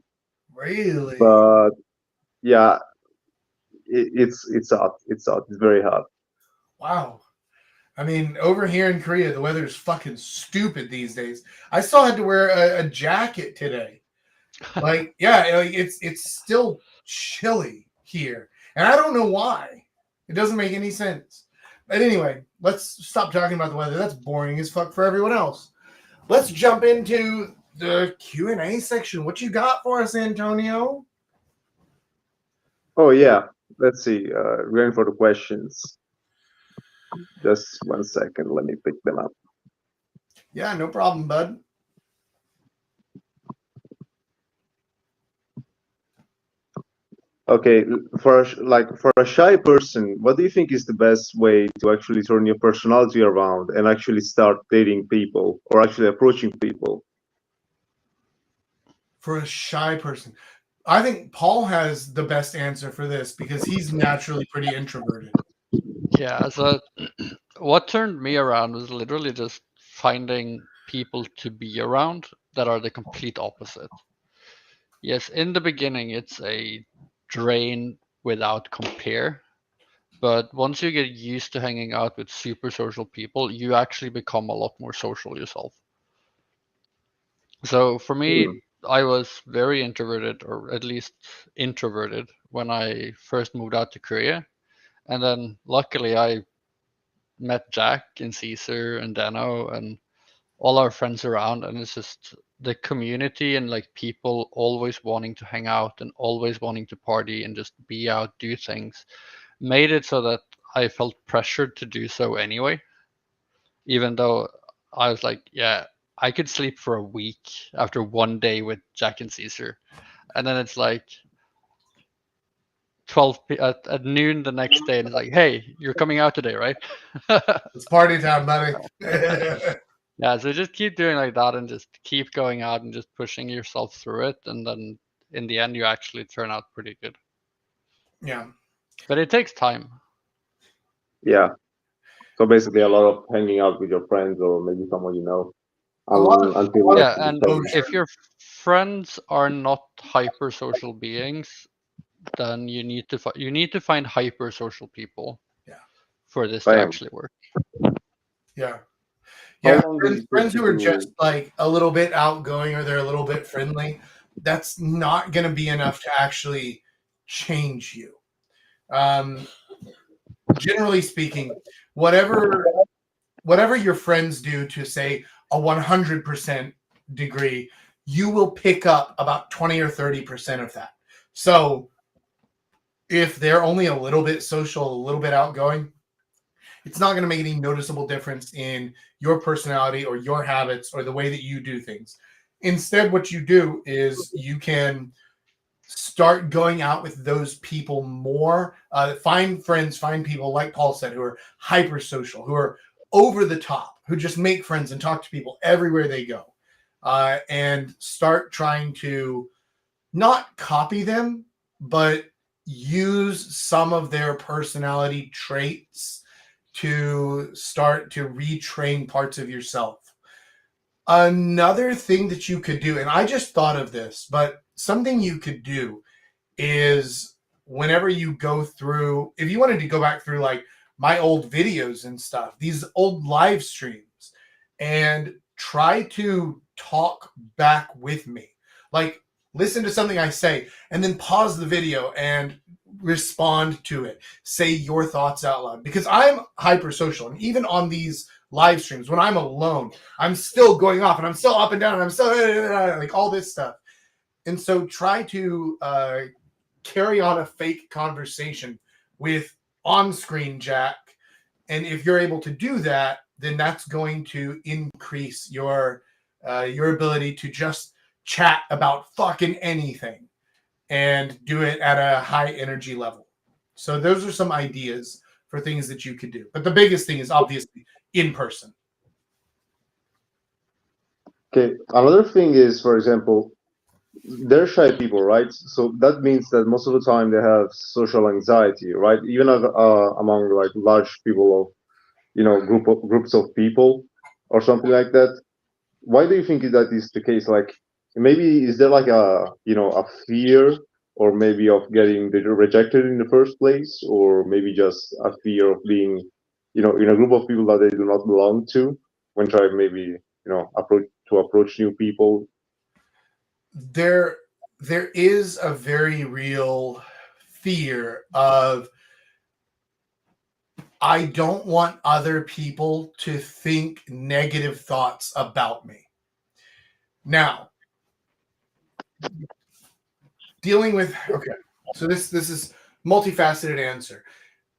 Really?
But yeah, it's hot. It's hot. It's very hot.
Wow. I mean, over here in Korea, the weather's fucking stupid these days. I still had to wear a jacket today. Like, yeah, it's still chilly here. And I don't know why. It doesn't make any sense. But anyway, let's stop talking about the weather. That's boring as fuck for everyone else. Let's jump into the Q&A section. What you got for us, Antonio?
Oh yeah. Let's see. Going for the questions. Just 1 second. Let me pick them up.
Yeah, no problem, bud.
Okay, for a shy person, what do you think is the best way to actually turn your personality around and actually start dating people or actually approaching people?
For a shy person, I think Paul has the best answer for this because he's naturally pretty introverted.
Yeah, so what turned me around was literally just finding people to be around that are the complete opposite. Yes, in the beginning, it's a drain without compare. But once you get used to hanging out with super social people, you actually become a lot more social yourself. So for
Hmm.
me, I was very introverted, or at least introverted, when I first moved out to Korea. And then luckily, I met Jack and Caesar and Dano and all our friends around. And it's just the community and like people always wanting to hang out and always wanting to party and just be out, do things, made it so that I felt pressured to do so anyway, even though I was like, yeah, I could sleep for a week after one day with Jack and Caesar. And then it's like at noon the next day, and it's like, hey, you're coming out today, right?
It's party time, buddy.
Yeah, so just keep doing like that and just keep going out and just pushing yourself through it. And then in the end, you actually turn out pretty good.
Yeah.
But it takes time.
Yeah. So basically, a lot of hanging out with your friends or maybe someone you know.
A lot of
Until
Yeah,
like,
and
exposure.
if your friends are not hyper social beings, then you need to find hyper social people.
Yeah.
For this to
Bam.
actually work.
Yeah.
How
Yeah.
long did it
Friends
take
who
you
are just
to?
like a little bit outgoing or they're a little bit friendly, that's not going to be enough to actually change you. Generally speaking, whatever your friends do to say a 100% degree, you will pick up about 20 or 30% of that. So if they're only a little bit social, a little bit outgoing, it's not going to make any noticeable difference in your personality or your habits or the way that you do things. Instead, what you do is you can start going out with those people more. Find friends, find people, like Paul said, who are hyper social, who are over the top, who just make friends and talk to people everywhere they go. And start trying to not copy them, but use some of their personality traits to start to retrain parts of yourself. Another thing that you could do, and I just thought of this, but something you could do is whenever you go through, if you wanted to go back through like my old videos and stuff, these old live streams, and try to talk back with me. Like, listen to something I say and then pause the video and respond to it. Say your thoughts out loud, because I'm hypersocial. And even on these live streams, when I'm alone, I'm still going off and I'm still up and down and I'm still like all this stuff. And so try to carry on a fake conversation with on-screen Jack. And if you're able to do that, then that's going to increase your ability to just chat about fucking anything and do it at a high energy level. So those are some ideas for things that you could do. But the biggest thing is obviously in person.
Okay. Another thing is, for example, they're shy people, right? So that means that most of the time they have social anxiety, right? Even among like large people of, groups of people or something like that. Why do you think that is the case? Like, maybe is there like a fear, or maybe of getting rejected in the first place, or maybe just a fear of being, in a group of people that they do not belong to when trying maybe, approach new people?
There is a very real fear of, I don't want other people to think negative thoughts about me. Now, dealing with, okay, so this is multifaceted answer.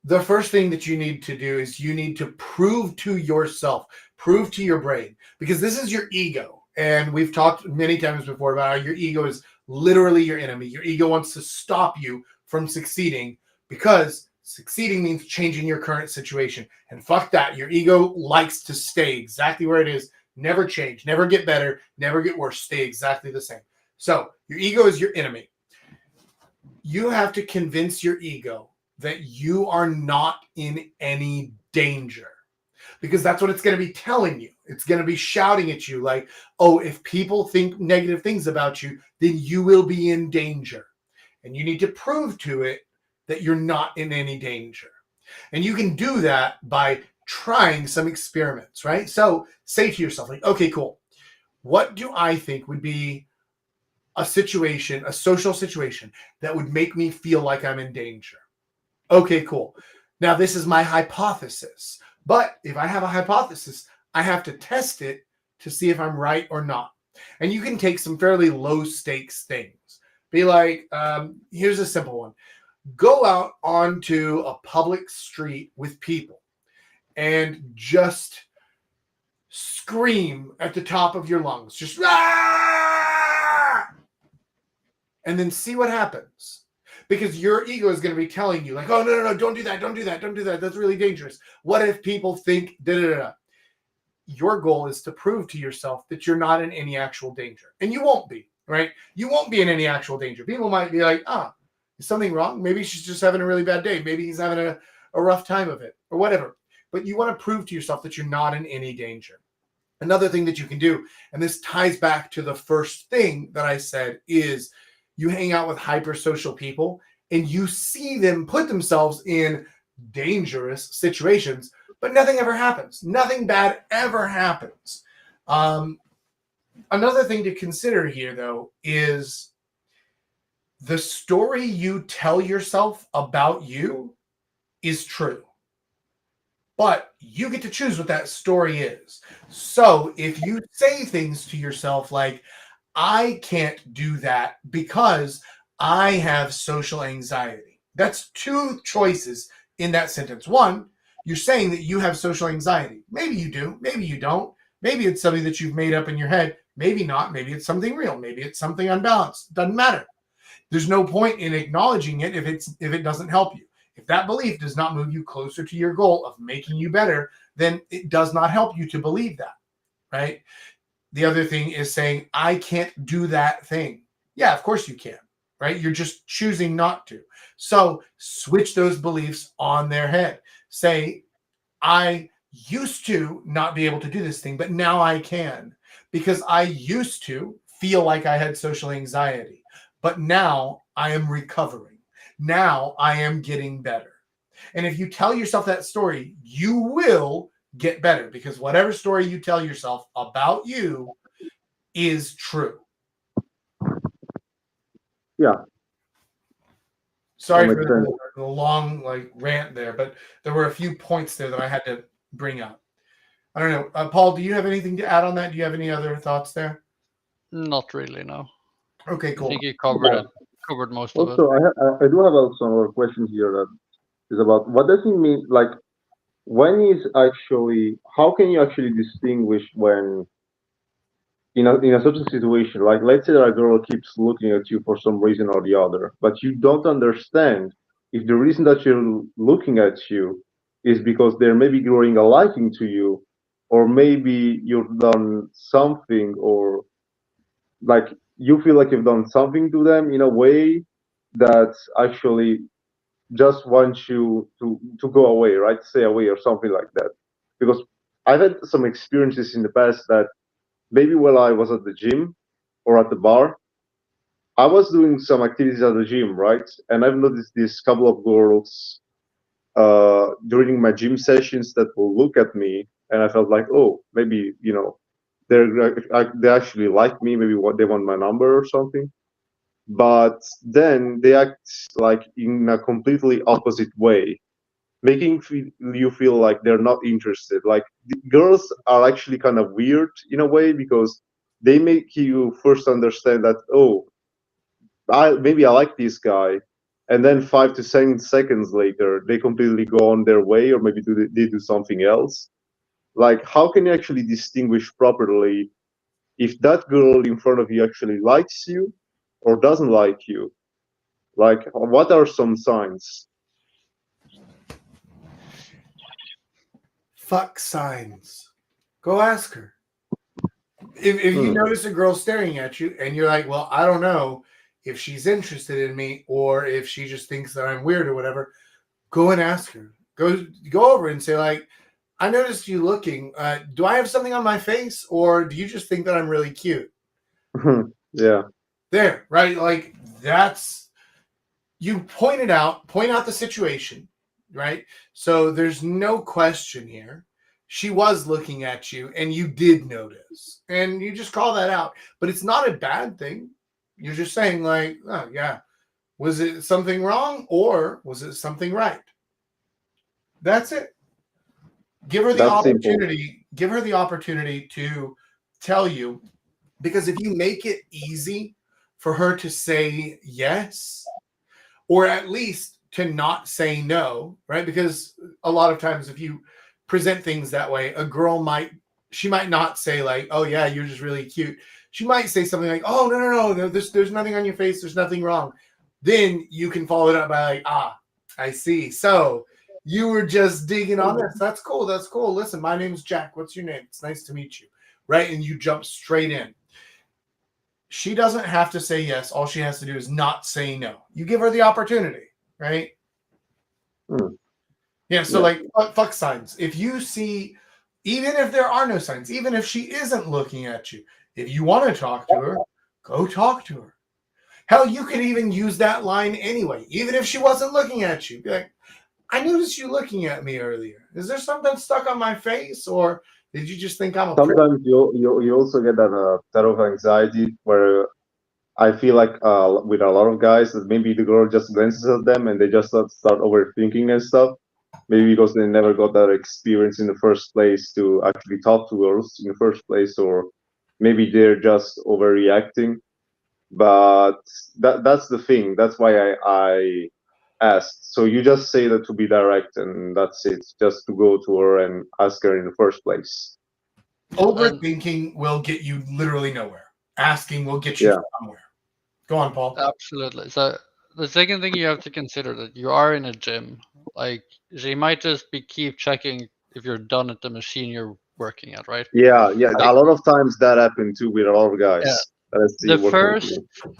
The first thing that you need to do is you need to prove to yourself, prove to your brain, because this is your ego. And we've talked many times before about how your ego is literally your enemy. Your ego wants to stop you from succeeding, because succeeding means changing your current situation. And fuck that. Your ego likes to stay exactly where it is, never change, never get better, never get worse, stay exactly the same. So your ego is your enemy. You have to convince your ego that you are not in any danger, because that's what it's going to be telling you. It's going to be shouting at you like, oh, if people think negative things about you, then you will be in danger. And you need to prove to it that you're not in any danger. And you can do that by trying some experiments, right? So say to yourself, like, okay, cool. What do I think would be a situation, a social situation that would make me feel like I'm in danger? Okay, cool. Now, this is my hypothesis. But if I have a hypothesis, I have to test it to see if I'm right or not. And you can take some fairly low stakes things. Be like, here's a simple one. Go out onto a public street with people and just scream at the top of your lungs. Just, ah! And then see what happens. Because your ego is going to be telling you, like, oh, no, don't do that, don't do that, don't do that. That's really dangerous. What if people think da da da? your goal is to prove to yourself that you're not in any actual danger. And you won't be, right? You won't be in any actual danger. People might be like, is something wrong? Maybe she's just having a really bad day. Maybe he's having a rough time of it or whatever. But you want to prove to yourself that you're not in any danger. Another thing that you can do, and this ties back to the first thing that I said, is you hang out with hypersocial people and you see them put themselves in dangerous situations, but nothing ever happens. Nothing bad ever happens. Another thing to consider here, though, is the story you tell yourself about you is true. But you get to choose what that story is. So if you say things to yourself like, I can't do that because I have social anxiety. That's two choices in that sentence. One, you're saying that you have social anxiety. Maybe you do. Maybe you don't. Maybe it's something that you've made up in your head. Maybe not. Maybe it's something real. Maybe it's something unbalanced. Doesn't matter. There's no point in acknowledging it if it doesn't help you. If that belief does not move you closer to your goal of making you better, then it does not help you to believe that, right? The other thing is saying, I can't do that thing. Yeah, of course you can, right? You're just choosing not to. So switch those beliefs on their head. Say, I used to not be able to do this thing, but now I can because I used to feel like I had social anxiety, but now I am recovering. Now I am getting better. And if you tell yourself that story, you will get better because whatever story you tell yourself about you is true.
Yeah.
Sorry for the long rant there, but there were a few points there that I had to bring up. I don't know. Paul, do you have anything to add on that? Do you have any other thoughts there?
Not really, no.
Okay, cool.
I think you covered it. Covered most of it.
Also, I do have also another question here that is about what does it mean, like, when is actually, how can you actually distinguish when in a certain situation, like let's say that a girl keeps looking at you for some reason or the other, but you don't understand if the reason that you're looking at you is because they're maybe growing a liking to you, or maybe you've done something, or like you feel like you've done something to them in a way that actually just wants you to go away, right? Stay away or something like that. Because I've had some experiences in the past that maybe while I was at the gym or at the bar, I was doing some activities at the gym, right? And I've noticed this couple of girls during my gym sessions that will look at me, and I felt like, oh, maybe they actually like me, maybe what they want my number or something. But then they act like in a completely opposite way, making you feel like they're not interested. Like girls are actually kind of weird in a way because they make you first understand that, oh, maybe I like this guy, and then 5 to 7 seconds later they completely go on their way, or maybe they do something else. Like, how can you actually distinguish properly if that girl in front of you actually likes you or doesn't like you? Like, what are some signs?
Fuck signs. Go ask her. If you notice a girl staring at you and you're like, well, I don't know if she's interested in me or if she just thinks that I'm weird or whatever, go and ask her. Go over and say, like, I noticed you looking. Do I have something on my face, or do you just think that I'm really cute?
Yeah.
There, right? Like, that's, you point out the situation, right? So there's no question here. She was looking at you and you did notice, and you just call that out. But it's not a bad thing. You're just saying, like, oh yeah, was it something wrong or was it something right? That's it. Give her the opportunity. Simple. Give her the opportunity to tell you, because if you make it easy for her to say yes, or at least to not say no, right? Because a lot of times if you present things that way, a girl might not say like, oh yeah, you're just really cute. She might say something like, oh, no, there's nothing on your face. There's nothing wrong. Then you can follow it up by like, I see. So You were just digging on this. That's cool. That's cool. Listen, my name's Jack. What's your name? It's nice to meet you. Right? And you jump straight in. She doesn't have to say yes. All she has to do is not say no. You give her the opportunity, right? Yeah, so like fuck signs. If you see, even if there are no signs, even if she isn't looking at you, if you want to talk to her, go talk to her. Hell, you could even use that line anyway, even if she wasn't looking at you. Be like, I noticed you looking at me earlier. Is there something stuck on my face, or did you just think I'm a prick?
Sometimes you also get that that of anxiety where I feel like with a lot of guys that maybe the girl just glances at them and they just start overthinking and stuff. Maybe because they never got that experience in the first place to actually talk to girls in the first place, or maybe they're just overreacting. But that's the thing. That's why I asked. So you just say that to be direct, and that's it. Just to go to her and ask her in the first place.
Overthinking will get you literally nowhere. Asking will get you somewhere. Go on, Paul.
Absolutely. So the second thing you have to consider that you are in a gym. Like she might just keep checking if you're done at the machine you're working at, right?
Yeah.
Like,
A lot of times that happened too with a lot of guys.
Yeah.
That I see working with you.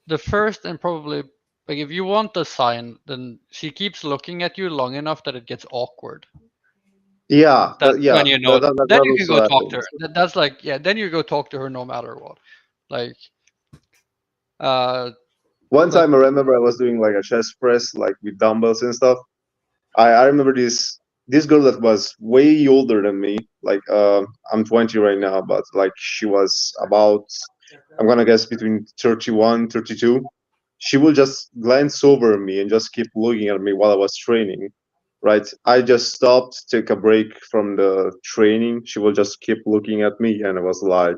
The first and probably like if you want the sign, then she keeps looking at you long enough that it gets awkward.
Yeah,
When you know then you can go
also
talk to her. That's like then you go talk to her no matter what. Like
one time I remember I was doing like a chest press like with dumbbells and stuff. I remember this girl that was way older than me. Like I'm 20 right now, but like she was about, I'm gonna guess between 31, 32. She will just glance over me and just keep looking at me while I was training. Right? I just stopped, take a break from the training. She will just keep looking at me, and I was like,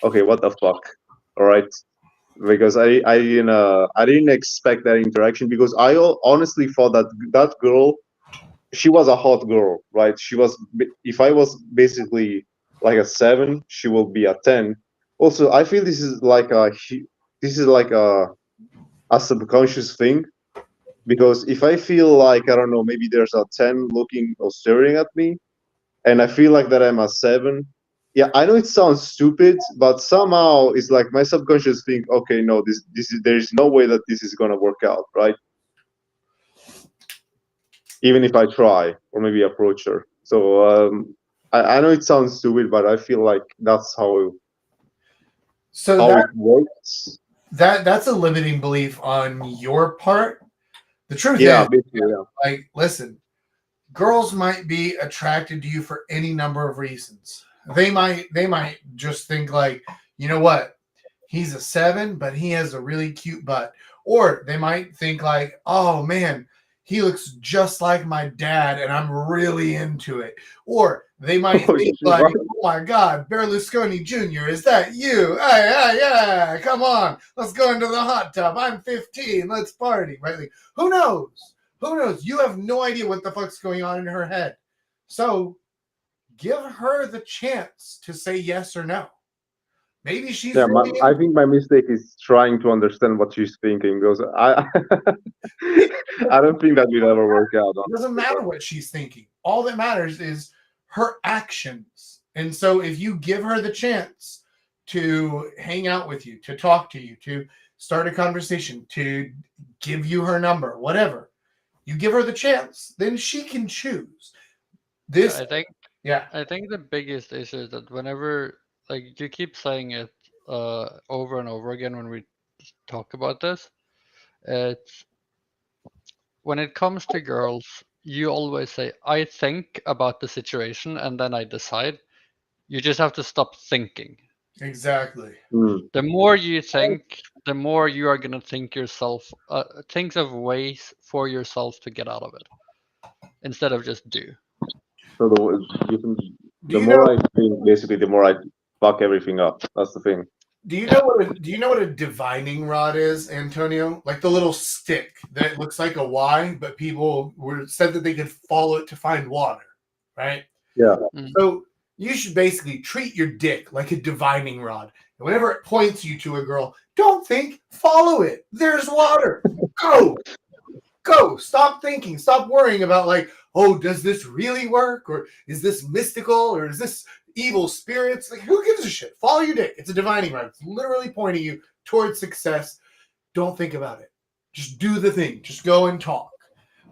okay, what the fuck? All right. Because I didn't expect that interaction, because I honestly thought that that girl, she was a hot girl, right? She was, if I was basically like a 7, she will be a 10. Also, I feel this is like a subconscious thing, because if I feel like, I don't know, maybe there's a 10 looking or staring at me, and I feel like that I'm a 7. Yeah, I know it sounds stupid, but somehow it's like my subconscious think, okay, no, this is, there's no way that this is gonna work out, right? Even if I try or maybe approach her. So I know it sounds stupid, but I feel like that's how it works.
That's a limiting belief on your part. The truth
is,
like, listen, girls might be attracted to you for any number of reasons. They might just think like, you know what, he's a 7, but he has a really cute butt. Or they might think like, oh man, he looks just like my dad and I'm really into it. Or they might think like, oh my God, Berlusconi Jr., is that you? Yeah, come on, let's go into the hot tub. I'm 15, let's party, right? Like, who knows? Who knows? You have no idea what the fuck's going on in her head. So give her the chance to say yes or no. Maybe she's really
I think my mistake is trying to understand what she's thinking, because I don't think that will ever work out.
It doesn't matter what she's thinking. All that matters is her actions. And so if you give her the chance to hang out with you, to talk to you, to start a conversation, to give you her number, whatever, you give her the chance, then she can choose.
I think the biggest issue is that whenever, like, you keep saying it over and over again when we talk about this, it's when it comes to girls, you always say, I think about the situation and then I decide. You just have to stop thinking.
Exactly.
The more you think, the more you are going to think of ways for yourself to get out of it instead of just do.
So the more I think, basically, the more I fuck everything up. That's the thing.
Do you know what a divining rod is, Antonio? Like the little stick that looks like a Y, but people said that they could follow it to find water, right?
Yeah.
So you should basically treat your dick like a divining rod. And whenever it points you to a girl, don't think, follow it. There's water. Go. go. Stop thinking. Stop worrying about like, oh, does this really work? Or is this mystical? Or is this evil spirits? Like, who gives a shit? Follow your dick. It's a divining rod. It's literally pointing you towards success. Don't think about it. Just do the thing. Just go and talk.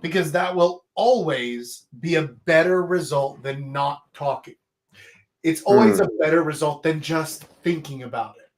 Because that will always be a better result than not talking. It's always a better result than just thinking about it.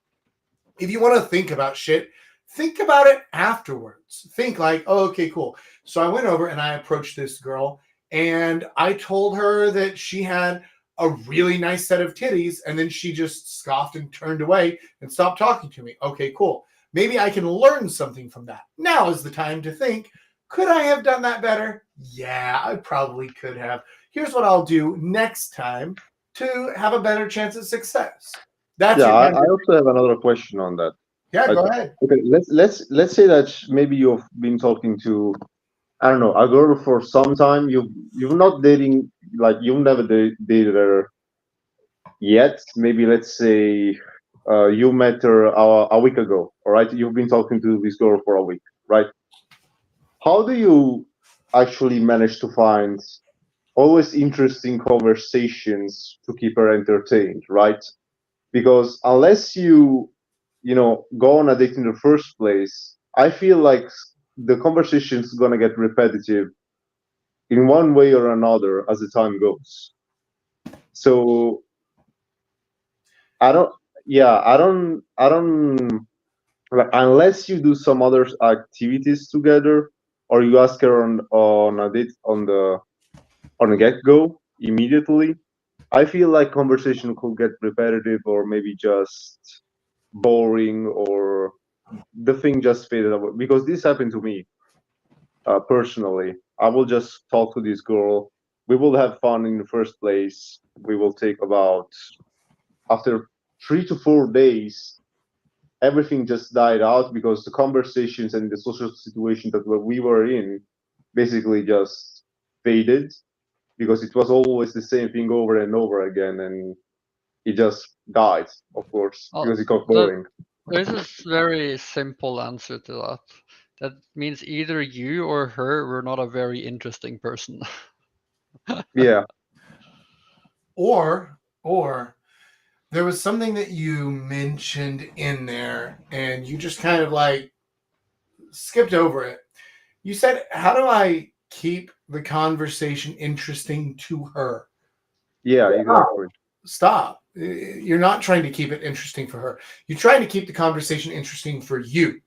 If you want to think about shit, think about it afterwards. Think like, oh, okay, cool. So I went over and I approached this girl and I told her that she had a really nice set of titties, and then she just scoffed and turned away and stopped talking to me. Okay, cool. Maybe I can learn something from that. Now is the time to think, could I have done that better? Yeah, I probably could have. Here's what I'll do next time to have a better chance at success. That's
I also have another question on that.
Yeah, go ahead.
Okay, let's say that maybe you've been talking to, I don't know, a girl for some time. You're not dating, like you've never dated her yet. Maybe let's say you met her a week ago. All right, you've been talking to this girl for a week, right? How do you actually manage to find always interesting conversations to keep her entertained, right? Because unless you go on a date in the first place, I feel like the conversation's gonna get repetitive in one way or another as the time goes. So I don't like, unless you do some other activities together, or you ask her on a date on the get-go immediately, I feel like conversation could get repetitive or maybe just boring, or the thing just faded away. Because this happened to me personally. I will just talk to this girl. We will have fun in the first place. We will take about, after 3 to 4 days, everything just died out because the conversations and the social situation that we were in basically just faded, because it was always the same thing over and over again, and it just died, of course, because it got boring.
There's a very simple answer to that. That means either you or her were not a very interesting person.
Yeah.
Or there was something that you mentioned in there and you just kind of like skipped over it. You said, how do I keep the conversation interesting to her?
Yeah, exactly.
Stop. You're not trying to keep it interesting for her. You're trying to keep the conversation interesting for you.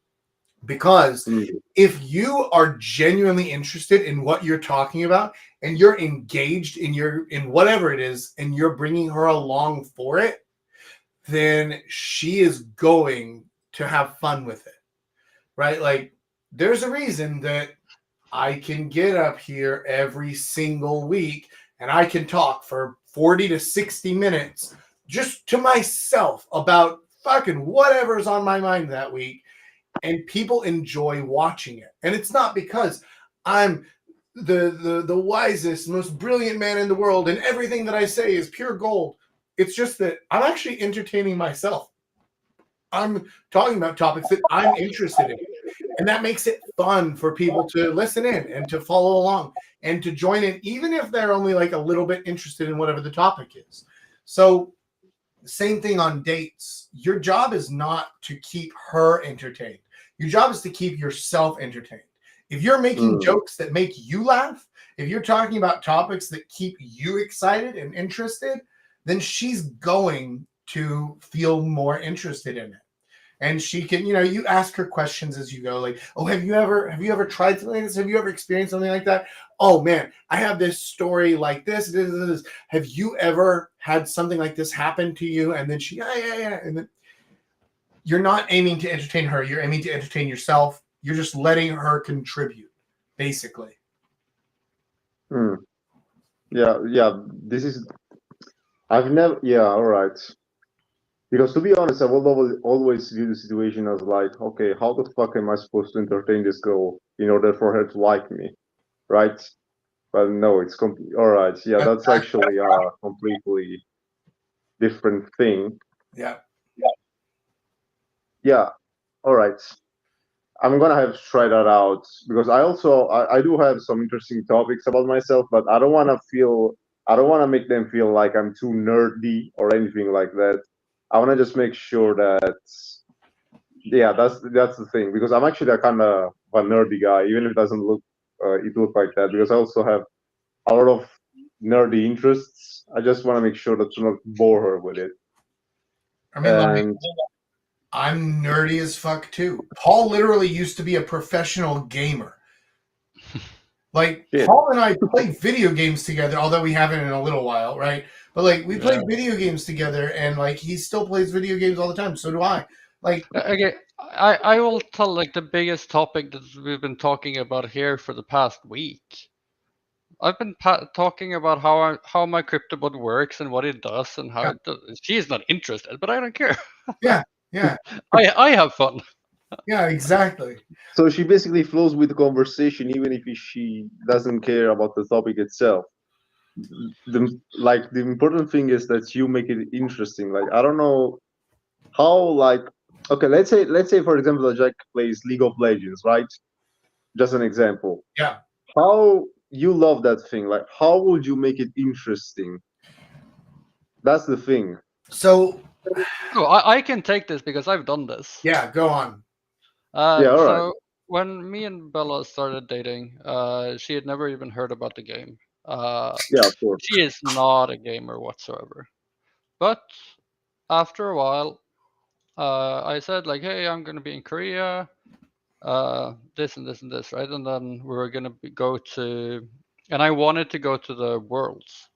Because if you are genuinely interested in what you're talking about and you're engaged in whatever it is and you're bringing her along for it, then she is going to have fun with it, right? Like, there's a reason that I can get up here every single week and I can talk for 40 to 60 minutes just to myself about fucking whatever's on my mind that week. And people enjoy watching it. And it's not because I'm the wisest, most brilliant man in the world and everything that I say is pure gold. It's just that I'm actually entertaining myself. I'm talking about topics that I'm interested in. And that makes it fun for people to listen in and to follow along and to join in, even if they're only like a little bit interested in whatever the topic is. So same thing on dates. Your job is not to keep her entertained. Your job is to keep yourself entertained. If you're making jokes that make you laugh, if you're talking about topics that keep you excited and interested, then she's going to feel more interested in it. And she can, you ask her questions as you go, like, oh, have you ever tried something like this? Have you ever experienced something like that? Oh man, I have this story like this. Have you ever had something like this happen to you? And then she, yeah. And then you're not aiming to entertain her. You're aiming to entertain yourself. You're just letting her contribute, basically.
Yeah. This is, I've never, yeah, all right. Because to be honest, I will always view the situation as like, okay, how the fuck am I supposed to entertain this girl in order for her to like me, right? But no, it's all right. Yeah, that's actually a completely different thing.
Yeah.
Yeah. All right. I'm gonna have to try that out because I do have some interesting topics about myself, but I don't want to make them feel like I'm too nerdy or anything like that. I want to just make sure that yeah, that's the thing because I'm actually a kind of a nerdy guy, even if it look like that because I also have a lot of nerdy interests. I just want to make sure that to not bore her with it.
I mean, like,
And
I'm nerdy as fuck too. Paul literally used to be a professional gamer. Like,
shit.
Paul and I played video games together, although we haven't in a little while, right? But like, we played video games together, and like, he still plays video games all the time. So do I. Like,
Okay, I will tell like the biggest topic that we've been talking about here for the past week. I've been talking about how my CryptoBot works and what it does and how
Yeah.
it does. She is not interested, but I don't care.
yeah,
I have fun.
yeah, exactly.
so she basically flows with the conversation, even if she doesn't care about the topic itself. The important thing is that you make it interesting. Like I don't know how okay, let's say for example that Jack plays League of Legends, right? Just an example.
Yeah.
How you love that thing? Like how would you make it interesting? That's the thing.
So,
Oh, I can take this because I've done this.
yeah, go on.
Yeah, all right.
So when me and Bella started dating, she had never even heard about the game.
Yeah, of course.
She is not a gamer whatsoever. But after a while, I said like, "Hey, I'm gonna be in Korea. This and this and this, right?" And then we were gonna go to, and I wanted to go to the Worlds,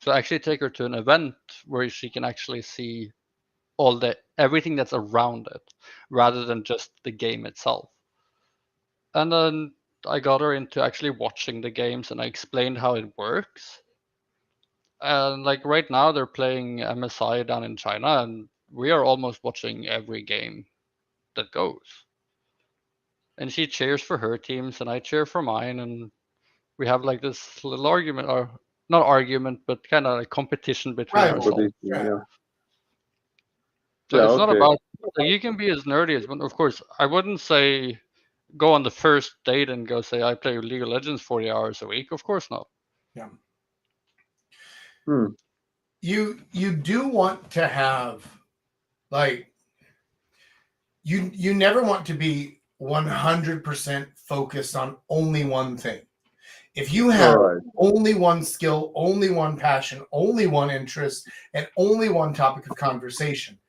so actually take her to an event where she can actually see everything that's around it, rather than just the game itself. And then I got her into actually watching the games, and I explained how it works. And like right now, they're playing MSI down in China, and we are almost watching every game that goes. And she cheers for her teams, and I cheer for mine, and we have like this little argument, or not argument, but kind of like competition between
Right.
ourselves.
Yeah.
So
Yeah,
it's not
okay.
about like, you can be as nerdy as, but of course, I wouldn't say go on the first date and go say I play League of Legends 40 hours a week. Of course not.
Yeah.
Hmm.
You do want to have like you never want to be 100% focused on only one thing. If you have
Alright.
only one skill, only one passion, only one interest, and only one topic of conversation,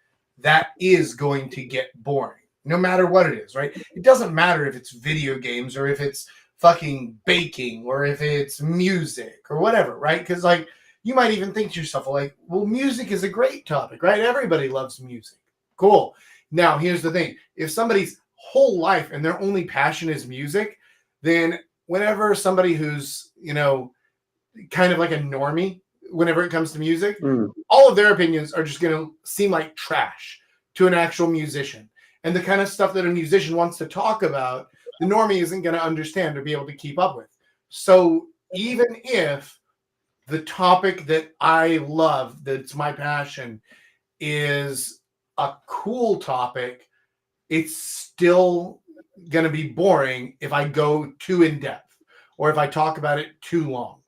that is going to get boring, no matter what it is, right? It doesn't matter if it's video games or if it's fucking baking or if it's music or whatever, right? Because, like, you might even think to yourself, like, well, music is a great topic, right? Everybody loves music. Cool. Now, here's the thing. If somebody's whole life and their only passion is music, then whenever somebody who's, kind of like a normie, whenever it comes to music, all of their opinions are just going to seem like trash to an actual musician. And the kind of stuff that a musician wants to talk about, the normie isn't going to understand or be able to keep up with. So even if the topic that I love, that's my passion, is a cool topic, it's still going to be boring if I go too in depth or if I talk about it too long.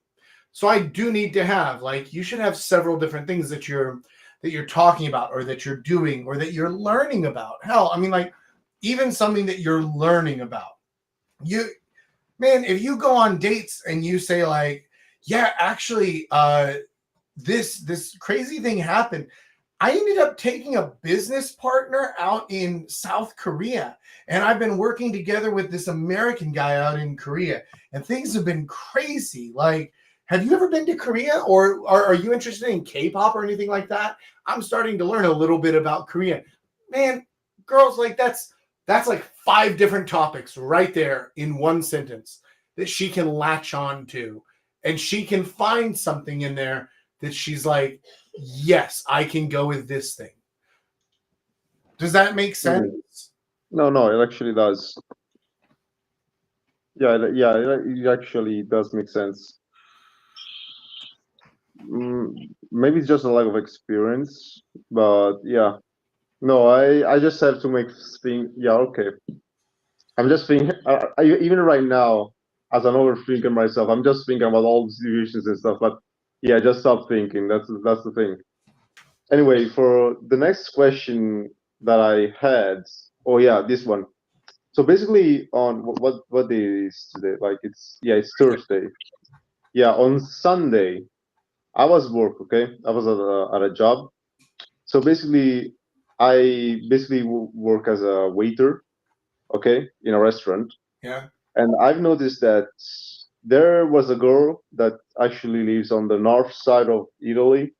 So I do need to have, like, you should have several different things that you're talking about or that you're doing or that you're learning about. Hell, I mean, like, even something that you're learning about. If you go on dates and you say like, yeah, actually, this crazy thing happened. I ended up taking a business partner out in South Korea, and I've been working together with this American guy out in Korea, and things have been crazy. Like, have you ever been to Korea, or are you interested in K-pop or anything like that? I'm starting to learn a little bit about Korea. Man, girls, like that's like 5 different topics right there in one sentence that she can latch on to, and she can find something in there that she's like, yes, I can go with this thing. Does that make sense?
No, it actually does. Yeah, it actually does make sense. Maybe it's just a lack of experience, but yeah. No, I just have to make things. Yeah, okay. I'm just thinking, even right now, as an overthinker myself, I'm just thinking about all the situations and stuff. But yeah, just stop thinking. That's the thing. Anyway, for the next question that I had, oh yeah, this one. So basically, on what day is today? Like it's Thursday. Yeah, on Sunday, I was work. Okay, I was at a job. So basically, I basically work as a waiter. Okay, in a restaurant.
Yeah.
And I've noticed that there was a girl that actually lives on the north side of Italy,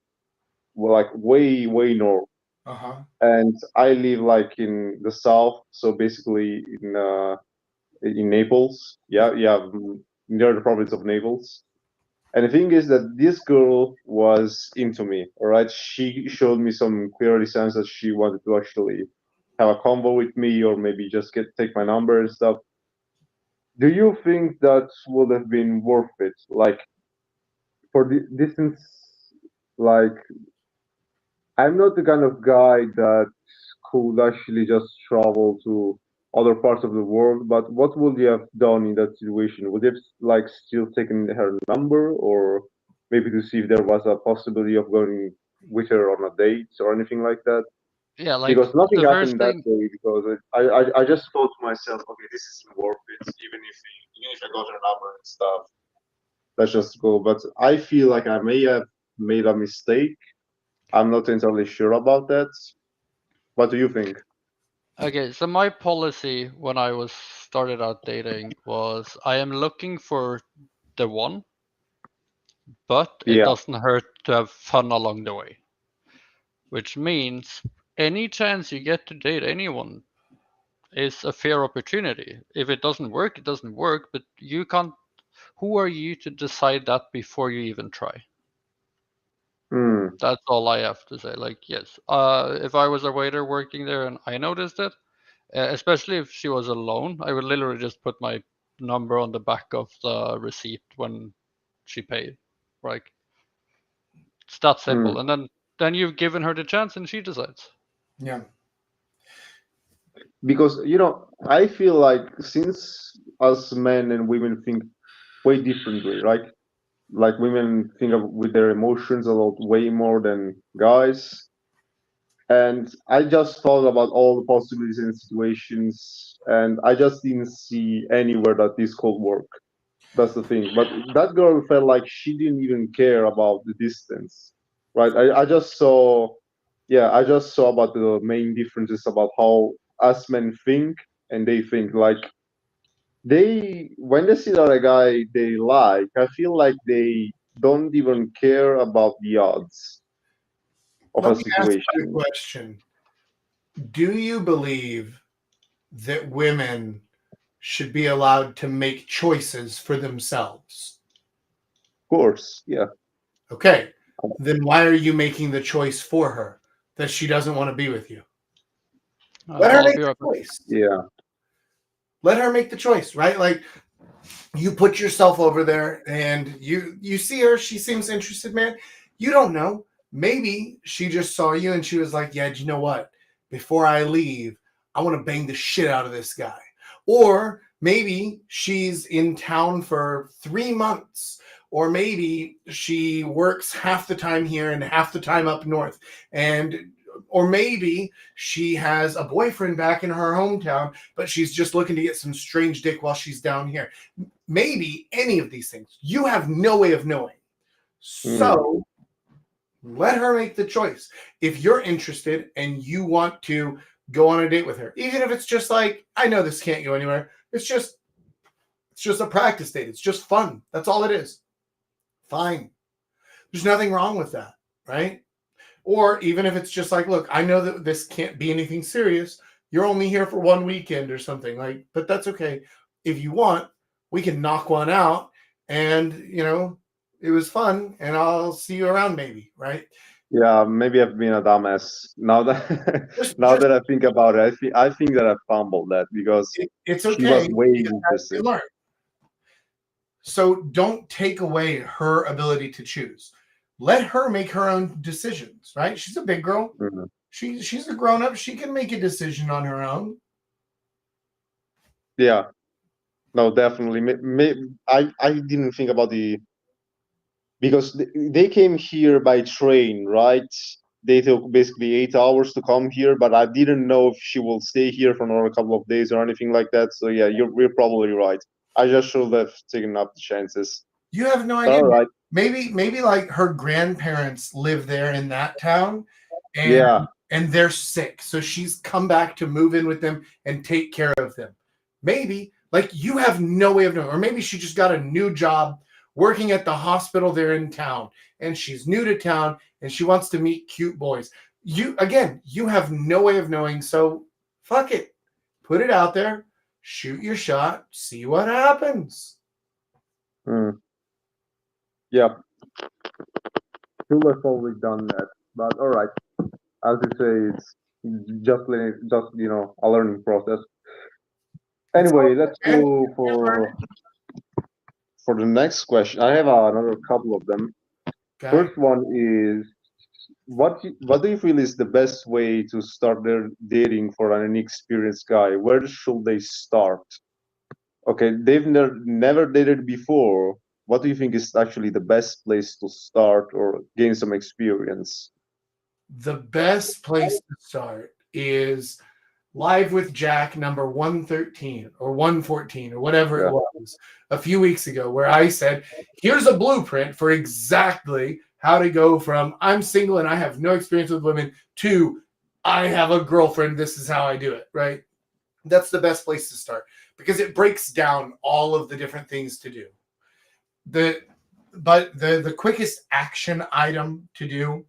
well, like way north.
Uh-huh.
And I live like in the south, so basically in Naples.
Yeah.
Yeah, near the province of Naples. And the thing is that this girl was into me. All right, she showed me some clear signs that she wanted to actually have a convo with me, or maybe just take my number and stuff. Do you think that would have been worth it? Like for the distance, like I'm not the kind of guy that could actually just travel to other parts of the world, but what would you have done in that situation? Would you have like still taken her number, or maybe to see if there was a possibility of going with her on a date or anything like that?
Yeah, like
Because nothing
the first
happened that
thing.
day. Because I just thought to myself, okay, this isn't worth it. Even if I got her number and stuff, let's just go. But I feel like I may have made a mistake. I'm not entirely sure about that. What do you think?
Okay, so my policy when I was started out dating was I am looking for the one, but it
Yeah.
doesn't hurt to have fun along the way. Which means any chance you get to date anyone is a fair opportunity. If it doesn't work, it doesn't work, but you can't. Who are you to decide that before you even try?
Hmm.
That's all I have to say. Like, yes, if I was a waiter working there and I noticed it, especially if she was alone, I would literally just put my number on the back of the receipt when she paid. Like, it's that
Hmm.
simple. And then you've given her the chance and she decides.
Yeah.
Because I feel like since us men and women think way differently, right? Like women think of with their emotions a lot way more than guys. And I just thought about all the possibilities and situations, and I just didn't see anywhere that this could work. That's the thing. But that girl felt like she didn't even care about the distance, right? I just saw, yeah, I just saw about the main differences about how us men think and they think. Like when they see that a guy they like, I feel like they don't even care about the odds of
Let
a
me ask you a
situation.
question. Do you believe that women should be allowed to make choices for themselves?
Of course, yeah.
Okay. Then why are you making the choice for her that she doesn't want to be with you? Let her
I'll
make
be right back.
the choice.
Yeah.
Let her make the choice, right? Like you put yourself over there and you see her, she seems interested, man. You don't know. Maybe she just saw you and she was like, yeah, do you know what? Before I leave, I want to bang the shit out of this guy. Or maybe she's in town for 3 months. Or maybe she works half the time here and half the time up north. And or maybe she has a boyfriend back in her hometown, but she's just looking to get some strange dick while she's down here. Maybe any of these things. You have no way of knowing.
Mm.
So let her make the choice. If you're interested and you want to go on a date with her, even if it's just like, I know this can't go anywhere. It's just a practice date. It's just fun. That's all it is. Fine. There's nothing wrong with that, right? Or even if it's just like, look, I know that this can't be anything serious. You're only here for one weekend or something, like, but that's okay. If you want, we can knock one out and, it was fun and I'll see you around maybe, right?
Yeah, maybe I've been a dumbass. Now that
Just
now
just
that I think about it, I think that I fumbled that because
it's
she
okay
was way
because that's what you
interested.
learn. So don't take away her ability to choose. Let her make her own decisions, right? She's a big girl.
Mhm.
She's a grown up. She can make a decision on her own.
Yeah. No, definitely. I didn't think about because they came here by train, right? They took basically 8 hours to come here, but I didn't know if she will stay here for another couple of days or anything like that. So yeah, you're probably right. I just should have taken up the chances.
You have no idea.
All right.
Maybe like her grandparents live there in that town, and
Yeah.
and they're sick, so she's come back to move in with them and take care of them. Maybe like you have no way of knowing, or maybe she just got a new job working at the hospital there in town, and she's new to town and she wants to meet cute boys. You have no way of knowing, so fuck it, put it out there, shoot your shot, see what happens.
Yeah. Should have probably done that, but all right. As you say, it's just a learning process. Anyway, let's go for the next question. I have another couple of them.
Okay.
First one is what do you feel is the best way to start their dating for an inexperienced guy? Where should they start? Okay, they've never dated before. What do you think is actually the best place to start or gain some experience?
The best place to start is Live with Jack number 113 or 114 or whatever it was a few weeks ago, where I said, here's a blueprint for exactly how to go from I'm single and I have no experience with women to I have a girlfriend. This is how I do it, right? That's the best place to start because it breaks down all of the different things to do. But the quickest action item to do,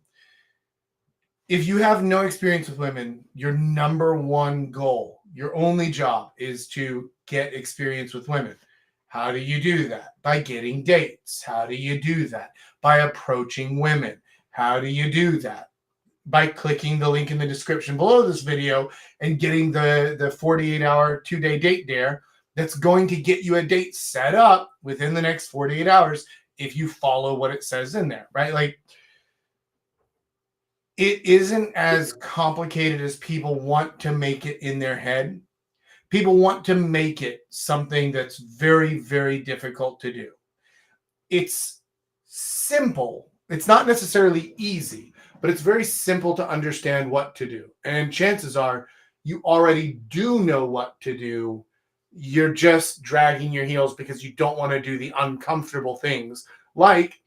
if you have no experience with women, your number one goal, your only job is to get experience with women. How do you do that? By getting dates. How do you do that? By approaching women. How do you do that? By clicking the link in the description below this video and getting the 48-hour 2-day date dare that's going to get you a date set up within the next 48 hours if you follow what it says in there, right? Like, it isn't as complicated as people want to make it in their head. People want to make it something that's very, very difficult to do. It's simple. It's not necessarily easy, but it's very simple to understand what to do. And chances are you already do know what to do. You're just dragging your heels because you don't want to do the uncomfortable things like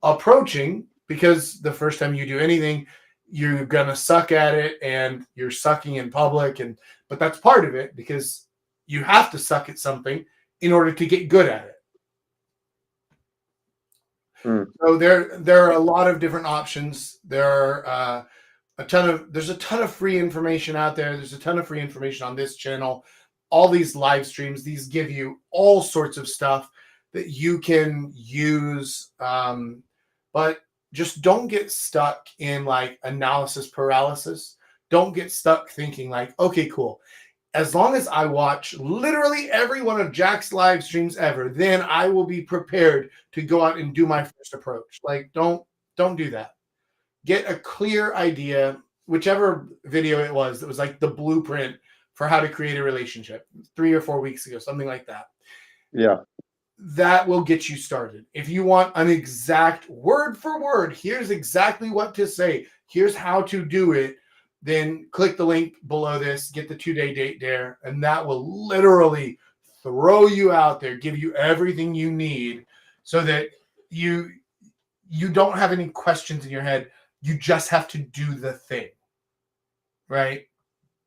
approaching, because the first time you do anything, you're gonna suck at it and you're sucking in public, but that's part of it because you have to suck at something in order to get good at it. So there are a lot of different options. There are there's a ton of free information out there. There's a ton of free information on this channel. All these live streams, these give you all sorts of stuff that you can use, but just don't get stuck in like analysis paralysis. Don't get stuck thinking like, okay, cool. As long as I watch literally every one of Jack's live streams ever, then I will be prepared to go out and do my first approach. Like, don't do that. Get a clear idea, whichever video it was that was like the blueprint for how to create a relationship 3 or 4 weeks ago, something like that.
Yeah.
That will get you started. If you want an exact word for word, here's exactly what to say, here's how to do it, then click the link below this, get the 2-day date dare, and that will literally throw you out there, give you everything you need so that you don't have any questions in your head. You just have to do the thing. Right?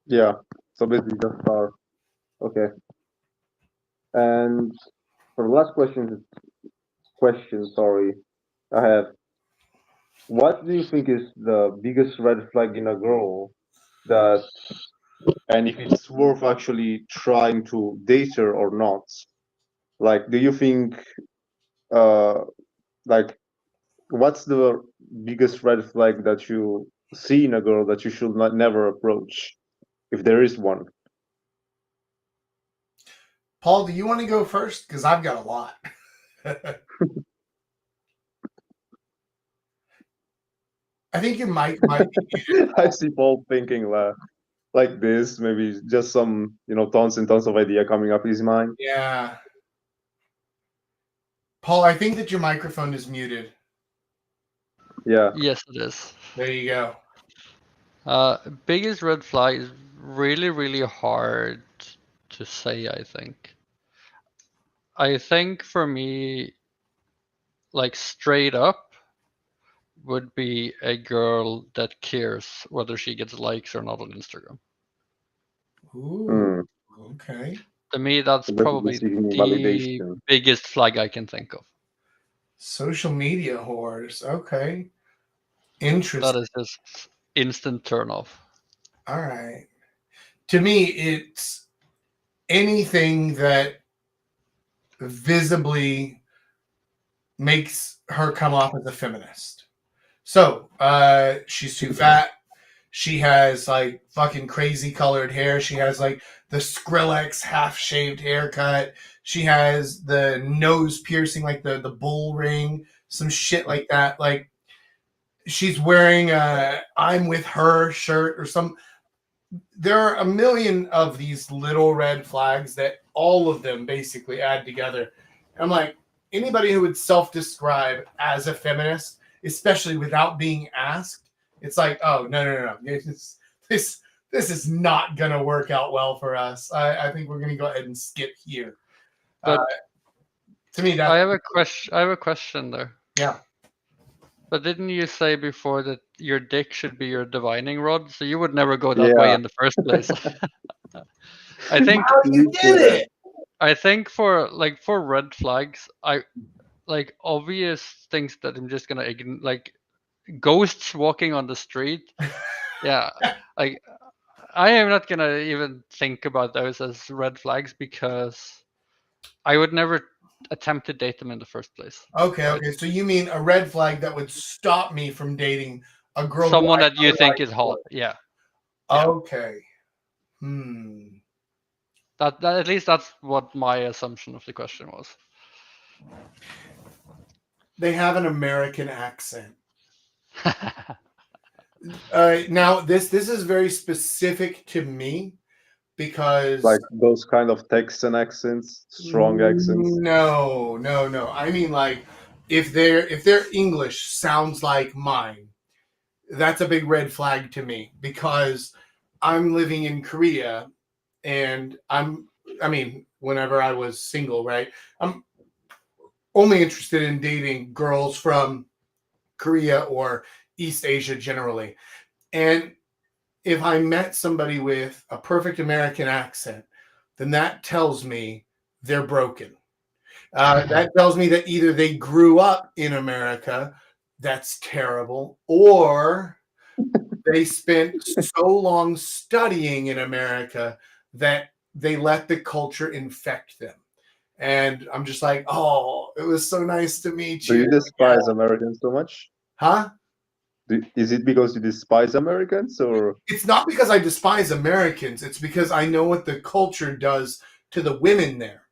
Yeah. So basically just start. Okay. And for the last question, I have, what do you think is the biggest red flag in a girl and if it's worth actually trying to date her or not? Like, do you think, like, what's the biggest red flag that you see in a girl that you should not never approach, if there is one?
Paul, do you want to go first? Because I've got a lot. I think your mic might be muted.
I see Paul thinking, like this. Maybe just some, tons and tons of idea coming up his mind.
Yeah. Paul, I think that your microphone is muted.
Yeah.
Yes, it is.
There you go.
Biggest red flag is really, really hard to say, I think. I think for me, like straight up, would be a girl that cares whether she gets likes or not on Instagram.
Ooh, okay.
To me, that's
Definitely
probably
seeking
the
validation.
biggest flag I can think of.
Social media whores. Okay.
That
Interesting.
is just instant turn off.
All right. To me, it's anything that visibly makes her come off as a feminist. So, she's too fat. She has like fucking crazy colored hair. She has like the Skrillex half shaved haircut. She has the nose piercing, like the bull ring, some shit like that. Like she's wearing a "I'm with her" shirt or some. There are a million of these little red flags that all of them basically add together. I'm like, anybody who would self-describe as a feminist, especially without being asked, it's like, oh no. This is not gonna work out well for us. I think we're gonna go ahead and skip here.
But
to me, that's
I have a question. I have a question there.
yeah.
But didn't you say before that your dick should be your divining rod? So you would never go that way
Yeah.
in the first place. I think
Wow, you did it.
I think for red flags, I like obvious things that I'm just gonna ignore, like ghosts walking on the street. Yeah, like I am not gonna even think about those as red flags because I would never attempt to date them in the first place.
Okay,
right?
okay. So you mean a red flag that would stop me from dating a girl
Someone
who I
that you think is
otherwise
hot.
would?
Yeah. Yeah.
Okay.
That at least that's what my assumption of the question was.
They have an American accent. Now this is very specific to me because
Like those kind of Texan accents, strong accents.
no. I mean, like if their English sounds like mine, that's a big red flag to me because I'm living in Korea and whenever I was single, right? I'm only interested in dating girls from Korea or East Asia generally. And if I met somebody with a perfect American accent, then that tells me they're broken. That tells me that either they grew up in America, that's terrible, or they spent so long studying in America that they let the culture infect them. And I'm just like, oh, it was so nice to meet
Do
you.
you despise Americans so much?
Huh?
Is it because you despise Americans, or?
It's not because I despise Americans. It's because I know what the culture does to the women there.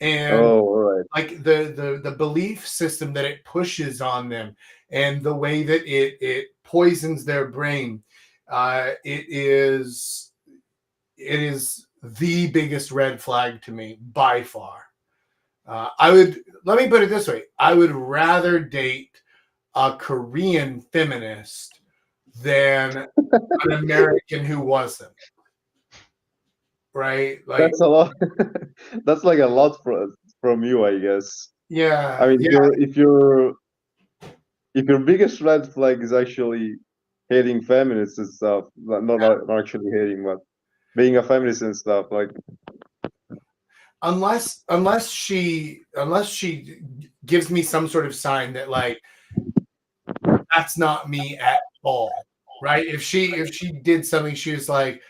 And
Oh, all right.
like the belief system that it pushes on them and the way that it poisons their brain. It is the biggest red flag to me by far. Let me put it this way. I would rather date a Korean feminist than an American who wasn't. Right? Like,
That's a lot. That's like a lot from you, I guess.
yeah.
I mean,
Yeah.
if your biggest red flag is actually hating feminists and stuff, not actually hating, but being a feminist and stuff, like
Unless she gives me some sort of sign that like that's not me at all, right? If she did something, she was like,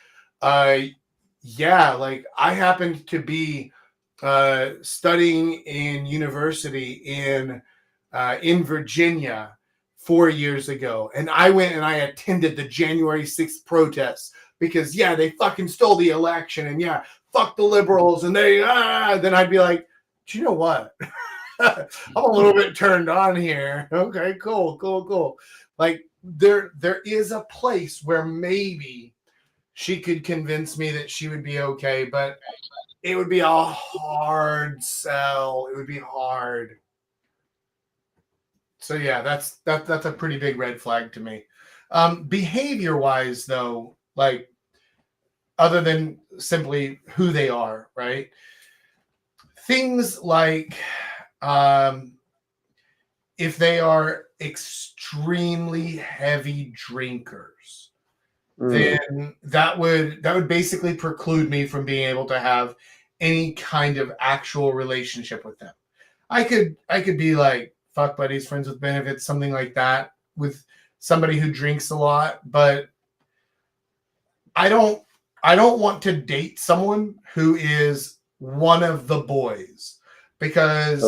yeah, like I happened to be studying in university in Virginia 4 years ago, and I went and I attended the January 6th protests because yeah, they fucking stole the election, and yeah, fuck the liberals, and then I'd be like, do you know what? I'm a little bit turned on here. Okay, cool. Like there is a place where maybe she could convince me that she would be okay, but it would be a hard sell. It would be hard. So yeah, that's a pretty big red flag to me. Behavior wise, though, like other than simply who they are, right? Things like if they are extremely heavy drinkers, then that would basically preclude me from being able to have any kind of actual relationship with them. I could be like fuck buddies, friends with benefits, something like that with somebody who drinks a lot, but I don't want to date someone who is one of the boys, because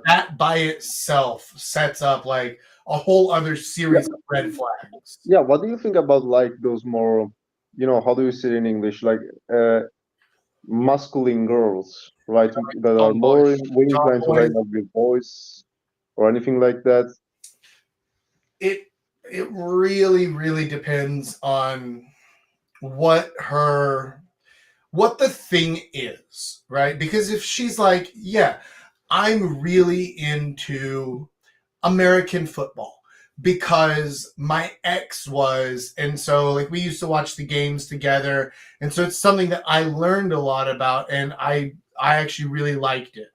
that by itself sets up like a whole other series of red flags.
Yeah, what do you think about like those more, how do you say it in English, like masculine girls, right? That are more inclined to hang out with boys or anything like that?
It really depends on what the thing is, right? Because if she's like, yeah, I'm really into American football because my ex was, and so like we used to watch the games together, and so it's something that I learned a lot about, and I actually really liked it.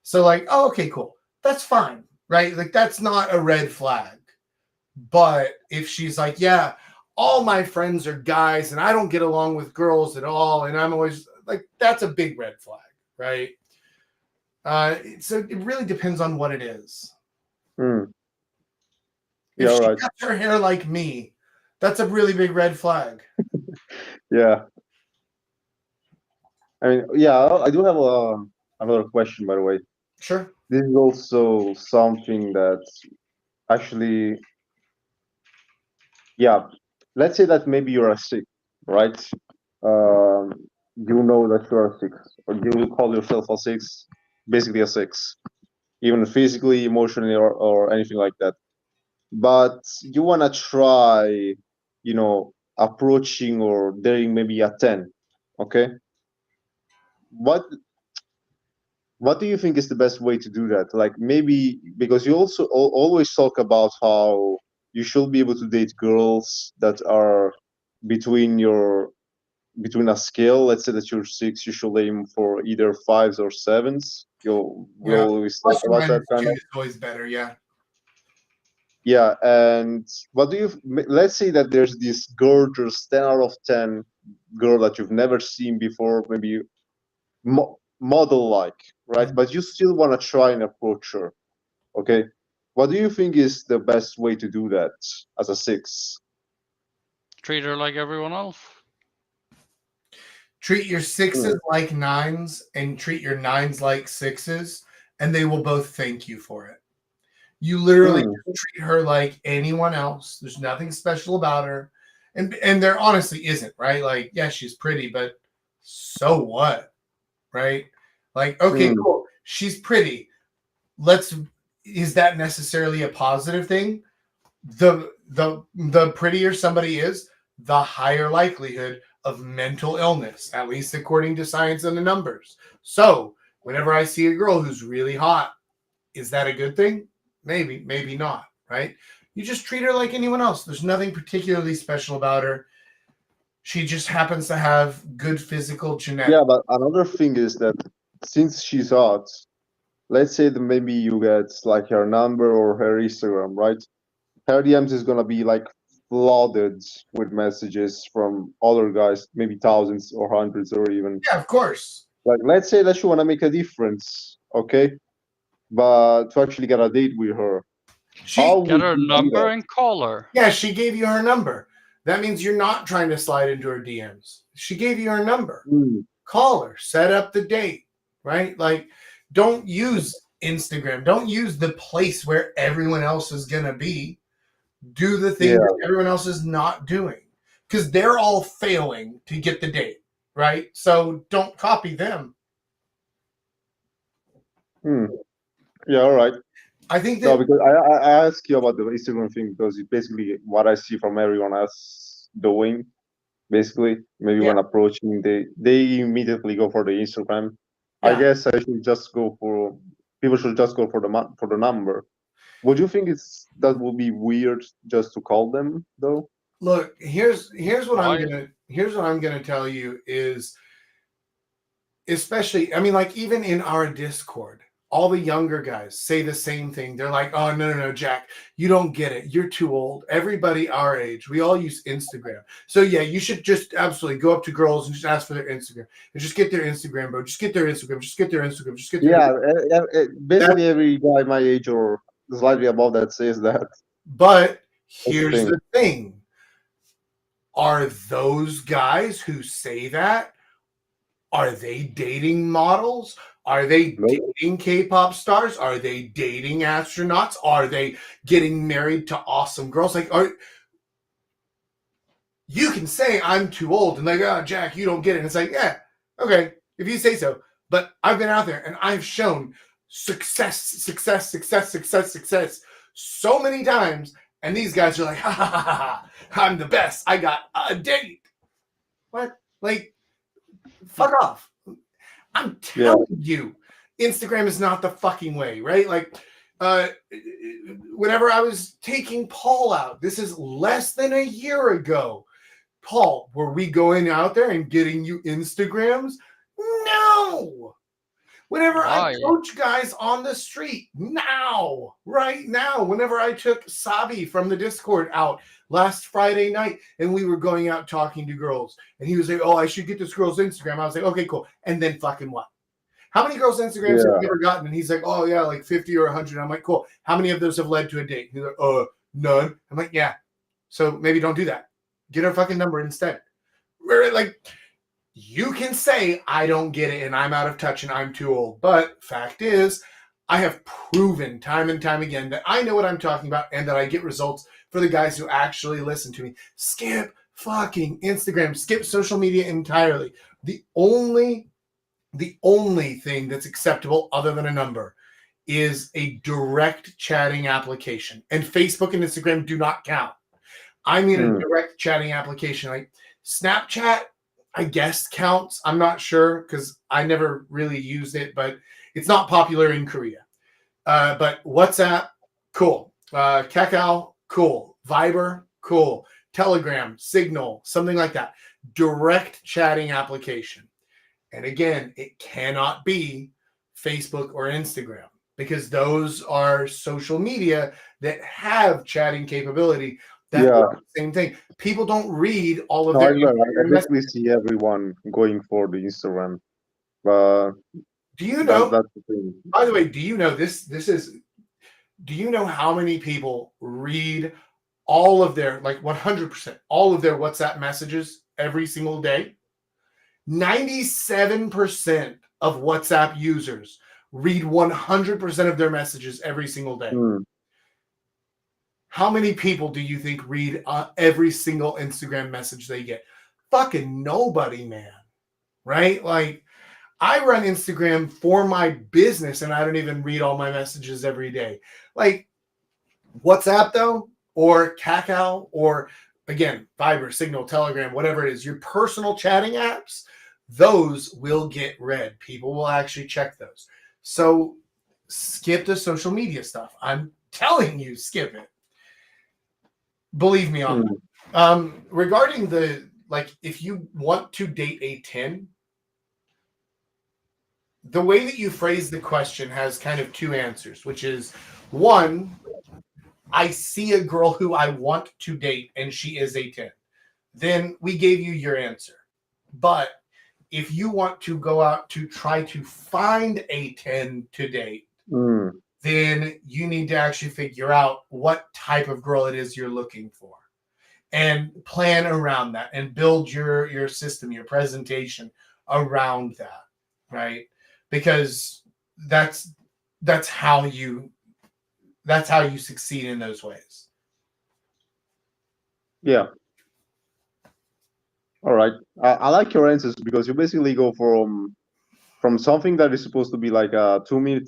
So like, oh, okay, cool, that's fine, right? Like that's not a red flag. But if she's like, yeah, all my friends are guys and I don't get along with girls at all, and I'm always like, that's a big red flag, right? So it really depends on what it is. If she cuts her hair like me, that's a really big red flag.
Yeah. I mean, yeah, I do have another question, by the way.
Sure.
This is also something that actually, yeah, let's say that maybe you're a six, right? You know that you're a six, or you call yourself a six, basically a six, even physically, emotionally, or anything like that. But you want to try, approaching or daring maybe a 10, okay? What do you think is the best way to do that? Like maybe because you also always talk about how you should be able to date girls that are between a scale. Let's say that you're six, you should aim for either fives or sevens. We always talk about that kind of.
It's always better, yeah.
Yeah, and let's say that there's this gorgeous 10 out of 10 girl that you've never seen before, maybe model-like, right?
Mm-hmm.
But you still want to try and approach her, okay? What do you think is the best way to do that as a six?
Treat her like everyone else.
Treat your sixes like nines and treat your nines like sixes, and they will both thank you for it. You literally treat her like anyone else. There's nothing special about her. And there honestly isn't, right? Like, yeah, she's pretty, but so what? Right? Like, okay, cool. She's pretty. Is that necessarily a positive thing? The prettier somebody is, the higher likelihood of mental illness, at least according to science and the numbers. So whenever I see a girl who's really hot, is that a good thing? Maybe, maybe not, right? You just treat her like anyone else. There's nothing particularly special about her. She just happens to have good physical genetics.
Yeah, but another thing is that since she's hot, let's say that maybe you get like her number or her Instagram, right? Her DMs is gonna be like flooded with messages from other guys, maybe thousands or hundreds or even.
Yeah, of course.
Like, let's say that you want to make a difference, okay? But to actually get a date with her,
get her number and call her.
Yeah, she gave you her number. That means you're not trying to slide into her DMs. She gave you her number. Call her, set up the date, right? Like, don't use Instagram. Don't use the place where everyone else is going to be. Do the thing that everyone else is not doing, because they're all failing to get the date, right? So don't copy them.
Yeah, all right.
I think
that because I asked you about the Instagram thing because it's basically what I see from everyone else doing. basically. Maybe
Yeah.
when approaching, they immediately go for the Instagram. I
Yeah.
guess I should just go for people should just go for for the number. Would you think that would be weird just to call them though?
Look, here's what
Why?
here's what I'm gonna tell you is, especially, I mean, like, even in our Discord, all the younger guys say the same thing. They're like, oh, no, Jack, you don't get it. You're too old. Everybody our age, we all use Instagram. So yeah, you should just absolutely go up to girls and just ask for their Instagram. And just get their Instagram, bro. Just get their Instagram. Just get their Instagram. Just get their
Yeah,
that,
basically every guy my age or slightly above that says that.
but
That's the
here's
thing.
the thing. Are those guys who say that, are they dating models? Are they
No.
dating K-pop stars? Are they dating astronauts? Are they getting married to awesome girls? Like, you can say I'm too old and like, oh, Jack, you don't get it. And it's like, yeah, okay, if you say so. But I've been out there and I've shown success so many times. And these guys are like, ha, I'm the best. I got a date. What? Like, fuck off. I'm telling you, Instagram is not the fucking way, right? Like, whenever I was taking Paul out, this is less than a year ago. Paul, were we going out there and getting you Instagrams? No. Whenever
Why?
I coach guys on the street, now, right now, whenever I took Sabi from the Discord out last Friday night and we were going out talking to girls, and he was like, oh, I should get this girl's Instagram. I was like, okay, cool. And then fucking what? How many girls' Instagrams have you ever gotten? And he's like, oh, yeah, like 50 or 100. I'm like, cool. How many of those have led to a date? He's like, none. I'm like, yeah. So maybe don't do that. Get her fucking number instead. Like, you can say, I don't get it and I'm out of touch and I'm too old. But fact is, I have proven time and time again that I know what I'm talking about and that I get results for the guys who actually listen to me. Skip fucking Instagram. Skip social media entirely. The only thing that's acceptable other than a number is a direct chatting application. And Facebook and Instagram do not count. I mean a direct chatting application. Like Snapchat, I guess counts. I'm not sure because I never really used it, but it's not popular in Korea. But WhatsApp, cool. Kakao, cool. Viber, cool. Telegram, Signal, something like that. Direct chatting application. And again, it cannot be Facebook or Instagram because those are social media that have chatting capability. That's the same thing. People don't read all of their
I basically see everyone going for the Instagram. But
do you know?
That's the thing.
By the way, do you know this? Do you know how many people read all of their, like 100%, all of their WhatsApp messages every single day? 97% of WhatsApp users read 100% of their messages every single day. How many people do you think read every single Instagram message they get? Fucking nobody, man. Right? Like, I run Instagram for my business and I don't even read all my messages every day. Like, WhatsApp, though, or Kakao, or again, Viber, Signal, Telegram, whatever it is, your personal chatting apps, those will get read. People will actually check those. So skip the social media stuff. I'm telling you, skip it. Believe me on that. Regarding the, like, if you want to date a 10, the way that you phrase the question has kind of two answers, which is, one, I see a girl who I want to date and she is a 10. Then we gave you your answer. But if you want to go out to try to find a 10 to date, then you need to actually figure out what type of girl it is you're looking for and plan around that and build your system, your presentation around that, right? Because that's how you succeed in those ways.
Yeah. All right. I like your answers because you basically go from something that is supposed to be like a 2-minute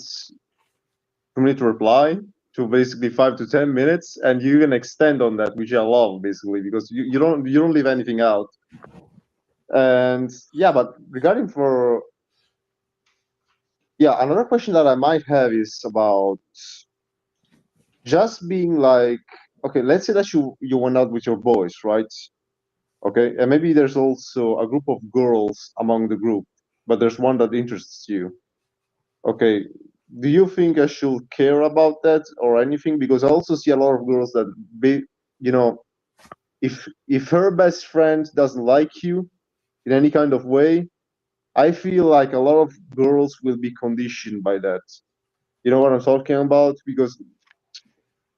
reply to basically 5 to 10 minutes, and you can extend on that, which I love basically because you don't leave anything out. And yeah, but regarding for another question that I might have is about just being like, okay, let's say that you went out with your boys, right? Okay, and maybe there's also a group of girls among the group, but there's one that interests you. Okay, do you think I should care about that or anything? Because I also see a lot of girls that be, you know, if her best friend doesn't like you in any kind of way, I feel like a lot of girls will be conditioned by that. You know what I'm talking about? Because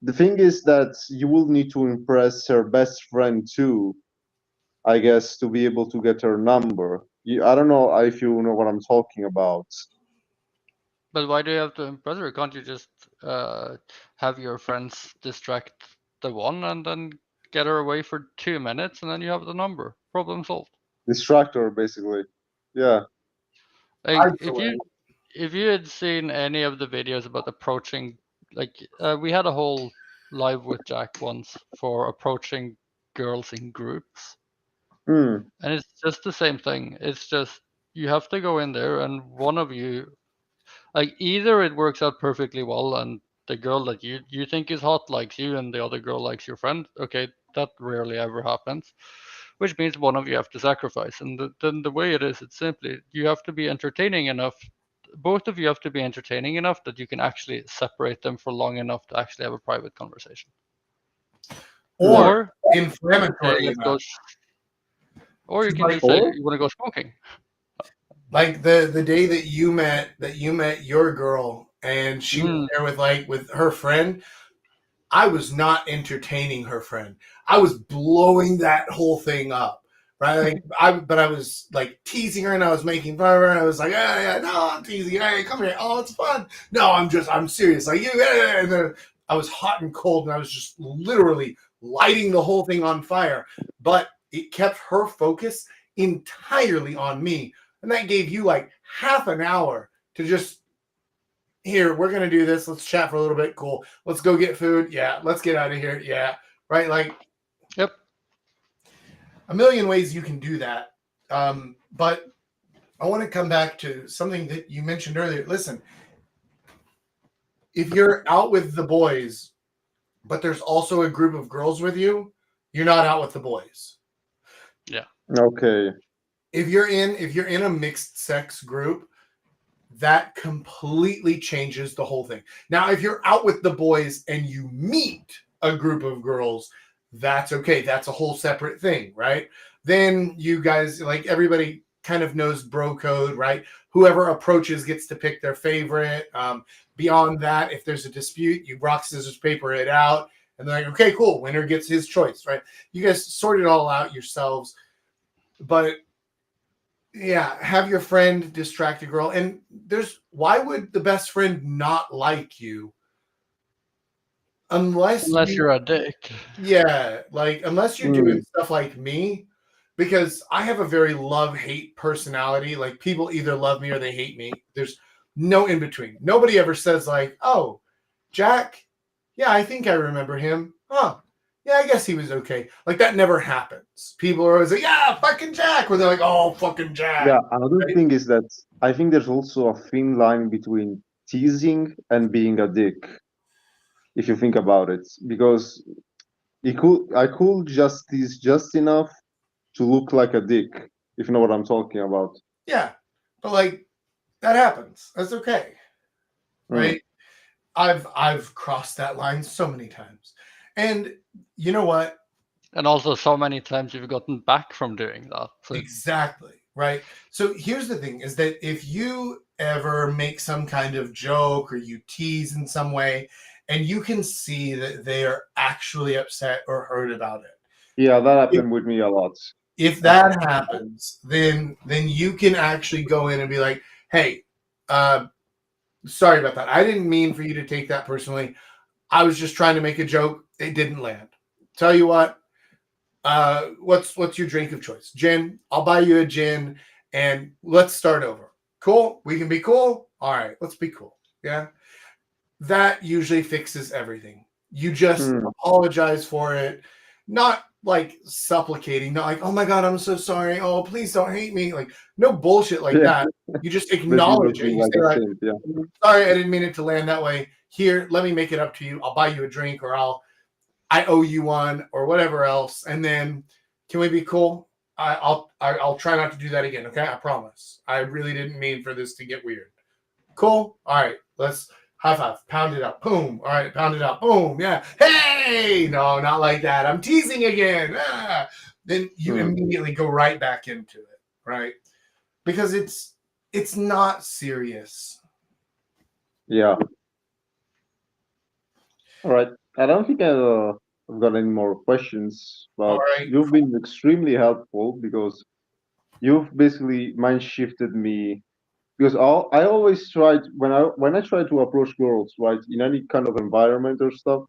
the thing is that you will need to impress her best friend too, I guess, to be able to get her number. I don't know if you know what I'm talking about.
But why do you have to impress her? Can't you just have your friends distract the one and then get her away for 2 minutes and then you have the number? Problem solved.
Distract her, basically. Yeah.
Like
Absolutely.
if you had seen any of the videos about approaching, like we had a whole live with Jack once for approaching girls in groups,
Hmm.
and it's just the same thing. It's just you have to go in there and one of you, like either it works out perfectly well and the girl that you think is hot likes you and the other girl likes your friend. Okay, that rarely ever happens, which means one of you have to sacrifice. And then the way it is, it's simply you have to be entertaining enough. Both of you have to be entertaining enough that you can actually separate them for long enough to actually have a private conversation.
Or
Or say,
inflammatory
let's go,
enough.
or you can
Like,
just say
Or
you want to go smoking.
like the day that you met your girl and she was
Mm,
there with her friend. I was not entertaining her friend. I was blowing that whole thing up. Right? Like, but I was like teasing her and I was making fun of her and I was like, yeah, no, I'm teasing. Hey, come here. Oh, it's fun. No, I'm serious. Like you, and then I was hot and cold and I was just literally lighting the whole thing on fire. But it kept her focus entirely on me. And that gave you like half an hour to just here, we're gonna do this. Let's chat for a little bit. Cool. Let's go get food. Yeah. Let's get out of here. Yeah. Right. Like
yep.
a million ways you can do that. But I want to come back to something that you mentioned earlier. Listen, if you're out with the boys, but there's also a group of girls with you, you're not out with the boys.
Yeah.
okay.
If you're in a mixed sex group, that completely changes the whole thing. Now, if you're out with the boys and you meet a group of girls, that's okay. That's a whole separate thing, right? Then you guys, like everybody kind of knows bro code, right? Whoever approaches gets to pick their favorite. Beyond that, if there's a dispute, you rock, scissors, paper it out. And they're like, okay, cool. Winner gets his choice, right? You guys sort it all out yourselves. But yeah, have your friend distract a girl. And why would the best friend not like you unless
Unless you're a dick.
unless you're
Hmm.
doing stuff like me, because I have a very love-hate personality. Like people either love me or they hate me. There's no in between. Nobody ever says like, "Oh, Jack, yeah, I think I remember him." Huh. Yeah, I guess he was okay. Like that never happens. People are always like, "Yeah, fucking Jack," or they're like, "Oh, fucking Jack."
Yeah, another
Right?
thing is that I think there's also a thin line between teasing and being a dick, if you think about it. Because I could just tease just enough to look like a dick, if you know what I'm talking about.
Yeah, but like that happens. That's okay,
Hmm.
right? I've crossed that line so many times, and you know what?
And also so many times you've gotten back from doing that. So
Exactly, right? So here's the thing: is that if you ever make some kind of joke or you tease in some way, and you can see that they are actually upset or hurt about it,
Yeah, that
if,
happened with me a lot.
if that happens, then you can actually go in and be like, "Hey, uh, sorry about that. I didn't mean for you to take that personally. I was just trying to make a joke. It didn't land. Tell you what, what's your drink of choice? Gin. I'll buy you a gin and let's start over. Cool? We can be cool? All right, let's be cool. Yeah. That usually fixes everything. You just
Hmm.
apologize for it. Not like supplicating, not like, oh my God, I'm so sorry. Oh, please don't hate me. Like, no bullshit like that. You just acknowledge it. You
like
say,
a
like,
simp, yeah.
sorry, I didn't mean it to land that way. Here, let me make it up to you. I'll buy you a drink, or I owe you one, or whatever else. And then, can we be cool? I'll try not to do that again. Okay, I promise. I really didn't mean for this to get weird. Cool. All right, let's high five. Pound it up. Boom. All right, pound it up. Boom. Yeah. Hey, no, not like that. I'm teasing again. Ah. Then you immediately go right back into it, right? Because it's not serious.
Yeah. All right. I don't think I've got any more questions, but
All right.
you've been extremely helpful because you've basically mind shifted me. Because I always tried when I try to approach girls, right, in any kind of environment or stuff,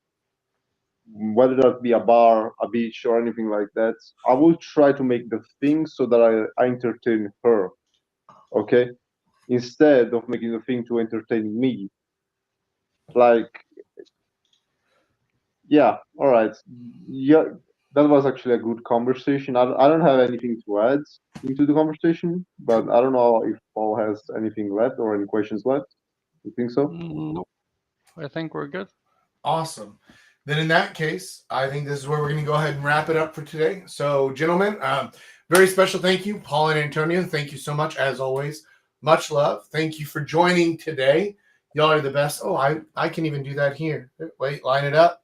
whether that be a bar, a beach, or anything like that, I will try to make the thing so that I entertain her, okay, instead of making the thing to entertain me. Like, yeah, all right, yeah, that was actually a good conversation. I don't have anything to add into the conversation, but I don't know if Paul has anything left or any questions left. You think so?
Nope. I think we're good.
Awesome. Then in that case, I think this is where we're going to go ahead and wrap it up for today. So, gentlemen, very special thank you, Paul and Antonio. Thank you so much, as always. Much love. Thank you for joining today. Y'all are the best. Oh, I can even do that here. Wait, line it up.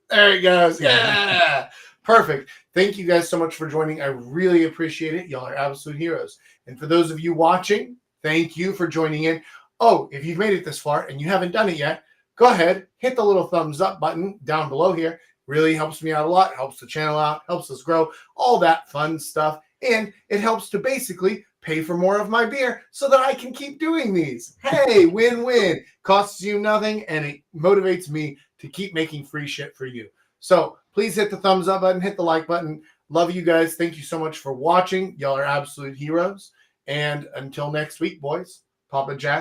There it goes. Yeah. Perfect. Thank you guys so much for joining. I really appreciate it. Y'all are absolute heroes. And for those of you watching, thank you for joining in. Oh, if you've made it this far and you haven't done it yet, go ahead, hit the little thumbs up button down below here. Really helps me out a lot, helps the channel out, helps us grow, all that fun stuff. And it helps to basically pay for more of my beer so that I can keep doing these. Hey, win-win. Costs you nothing, and it motivates me to keep making free shit for you. So please hit the thumbs up button, hit the like button. Love you guys. Thank you so much for watching. Y'all are absolute heroes. And until next week, boys, Papa Jack